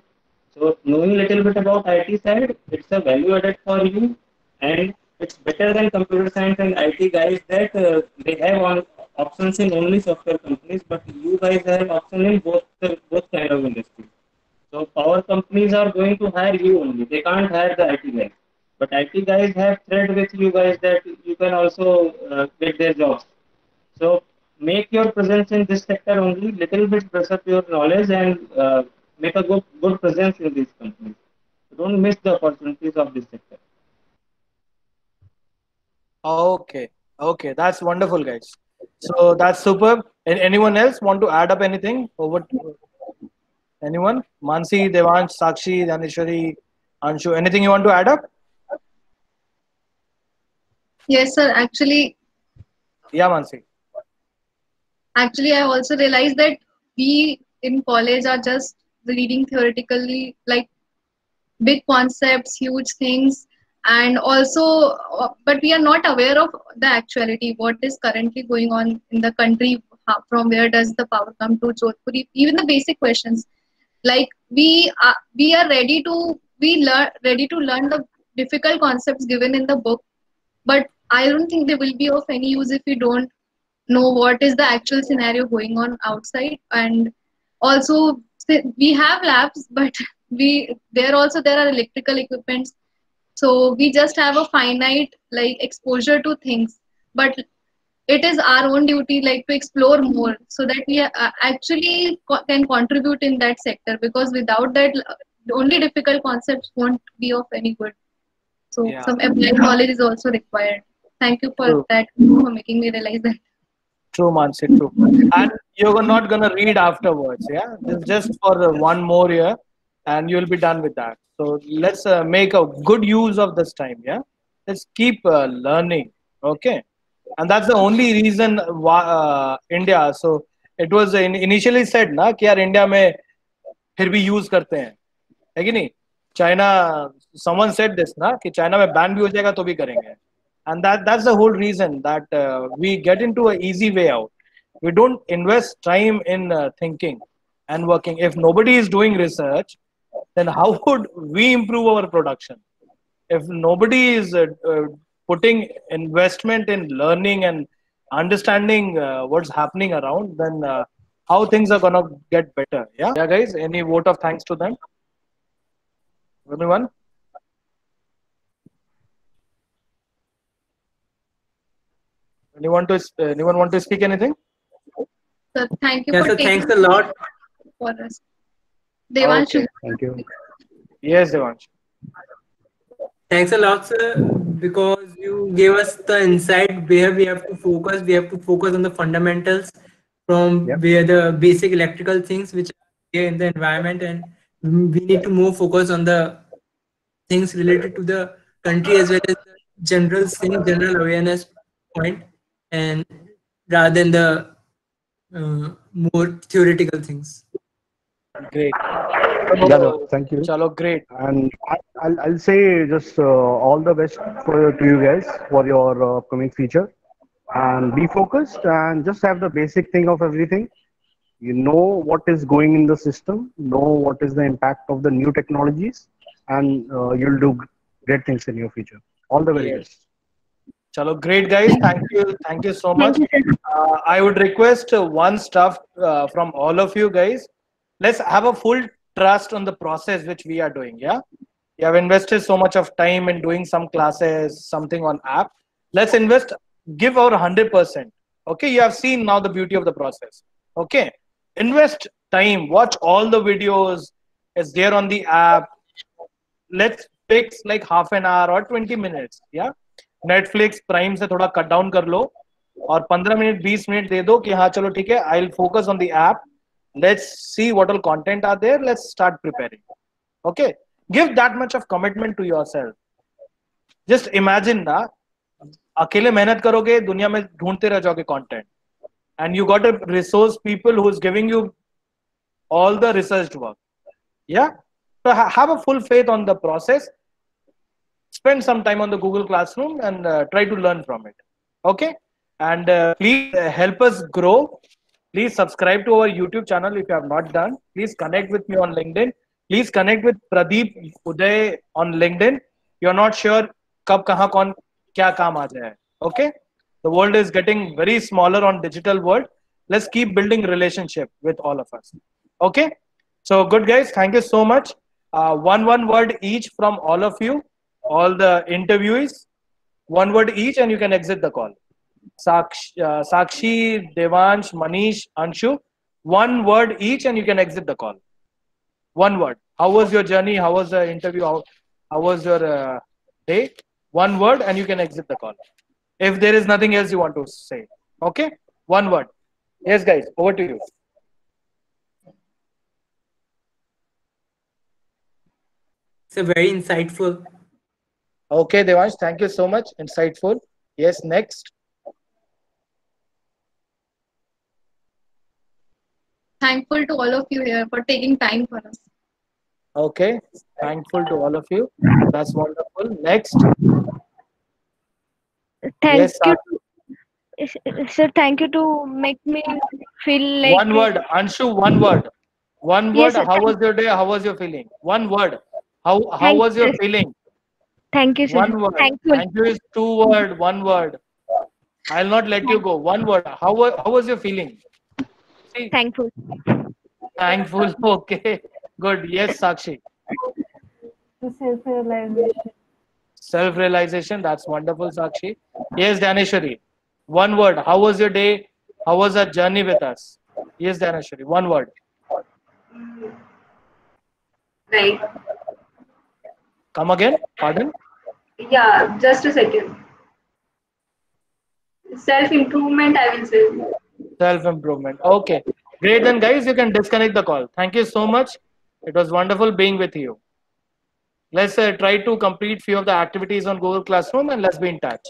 So knowing a little bit about IT side, it's a value added for you, and it's better than computer science and IT guys that they have options in only software companies, but you guys have option in both kind of industries. So power companies are going to hire you only; they can't hire the IT guys. But IT guys have thread with you guys that you can also get their jobs. So make your presence in this sector only, little bit brush up your knowledge and make a good presence in these companies. So don't miss the opportunities of this sector. Okay. Okay. That's wonderful, guys. So that's superb. And anyone else want to add up anything? Over to anyone? Mansi, Devansh, Sakshi, Daneshwari, Anshu. Anything you want to add up? Yes, sir. Yeah, Mansi. Actually, I also realized that we in college are just reading theoretically, like big concepts, huge things, and also, but we are not aware of the actuality, what is currently going on in the country, from where does the power come to Jodhpur, even the basic questions. Like we are ready to learn the difficult concepts given in the book, but I don't think they will be of any use if we don't know what is the actual scenario going on outside. And also, we have labs, but there are electrical equipments, so we just have a finite like exposure to things, but it is our own duty like to explore more so that we actually can contribute in that sector, because without that only difficult concepts won't be of any good. So Yeah. some applied knowledge is also required. Thank you for True. that, for making me realize that. True, Mansi. True. And you're not gonna read afterwards. Yeah. This is just for one more year, and you'll be done with that. So let's make a good use of this time. Yeah. Let's keep learning. Okay. And that's the only reason why India. So it was initially said ना कि यार India में फिर भी use करते हैं, है कि नहीं? चाइना, someone said this ना कि चाइना में बैन भी हो जाएगा तो भी करेंगे. And that's the whole reason that we get into an easy way out. We don't invest time in thinking and working. If nobody is doing research, then how would we improve our production? If nobody is putting investment in learning and understanding what's happening around, then how things are gonna get better. Yeah, guys. Any vote of thanks to them? Anyone? Anyone want to speak anything? So thank you Yeah, for so taking thanks a lot. for us. Devanshu. Okay. Thank you. Yes, Devansh. Thanks a lot, sir, because you gave us the insight where we have to focus. We have to focus on the fundamentals from Yep. where the basic electrical things which are here in the environment, and we need to more focus on the things related to the country as well as the general thing, general awareness point, and rather than the more theoretical things. Great. Yeah, no, thank you. Chalo, great. And I'll say just all the best to you guys for your upcoming feature. And be focused and just have the basic thing of everything. You know what is going in the system, know what is the impact of the new technologies, and you'll do great things in your future. All the very Yes. best. Chalo, great guys. Thank you so much. Thank you, sir. I would request one stuff from all of you guys. Let's have a full trust on the process which we are doing. Yeah, you have invested so much of time in doing some classes, something on app. Let's invest, give our 100%. Okay, you have seen now the beauty of the process. Okay, invest time, watch all the videos. It's there on the app. Let's fix like half an hour or 20 minutes. Yeah, Netflix Prime से थोड़ा cut down कर लो और 15 minute 20 minute दे दो कि हाँ चलो ठीक है, I'll focus on the app. Let's see what all content are there. Let's start preparing. Okay, give that much of commitment to yourself. Just imagine ना, अकेले मेहनत करोगे दुनिया में ढूंढते रह जाओगे content, and you got a resource people who is giving you all the researched work. Yeah, so have a full faith on the process. Spend some time on the Google Classroom and try to learn from it. Okay, and please help us grow. Please subscribe to our YouTube channel if you have not done. Please connect with me on LinkedIn. Please connect with Pradeep Uday on LinkedIn. You're not sure कब कहाँ कौन क्या काम आ जाए. Okay, the world is getting very smaller on digital world. Let's keep building relationship with all of us. Okay, so good guys, thank you so much. One word each from all of you, all the interviewees, one word each, and you can exit the call. Sakshi, Devansh, Manish, Anshu, one word each, and you can exit the call. One word. How was your journey? How was the interview? How was your day? One word, and you can exit the call. If there is nothing else you want to say. Okay? One word. Yes, guys, over to you. It's a very insightful. Okay, Devansh, thank you so much. Insightful. Yes, next. Thankful to all of you here for taking time for us. Okay, thankful to all of you. That's wonderful. Next. Thank Yes, you, sir. Thank you to make me feel like one word. Anshu, one word. One word. Yes, sir. How was your day? How was your feeling? One word. How Thank was your you. feeling? Thank you, sir. One word. Thankful. Thank you is two word. One word. I'll not let you go. One word. How was your feeling? See, Thankful. thankful. Okay. Good. Yes, Sakshi. Self-realization. Self-realization. That's wonderful, Sakshi. Yes, Dhaneshwari. One word. How was your day? How was that journey with us? Yes, Dhaneshwari. One word. Right. Come again. Pardon. Yeah, just a second. Self-improvement, I will say. Self-improvement. Okay. Great. Then, guys, you can disconnect the call. Thank you so much. It was wonderful being with you. Let's try to complete few of the activities on Google Classroom and let's be in touch.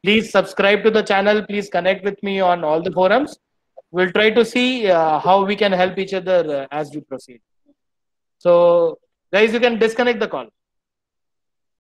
Please subscribe to the channel. Please connect with me on all the forums. We'll try to see how we can help each other as we proceed. So, guys, you can disconnect the call.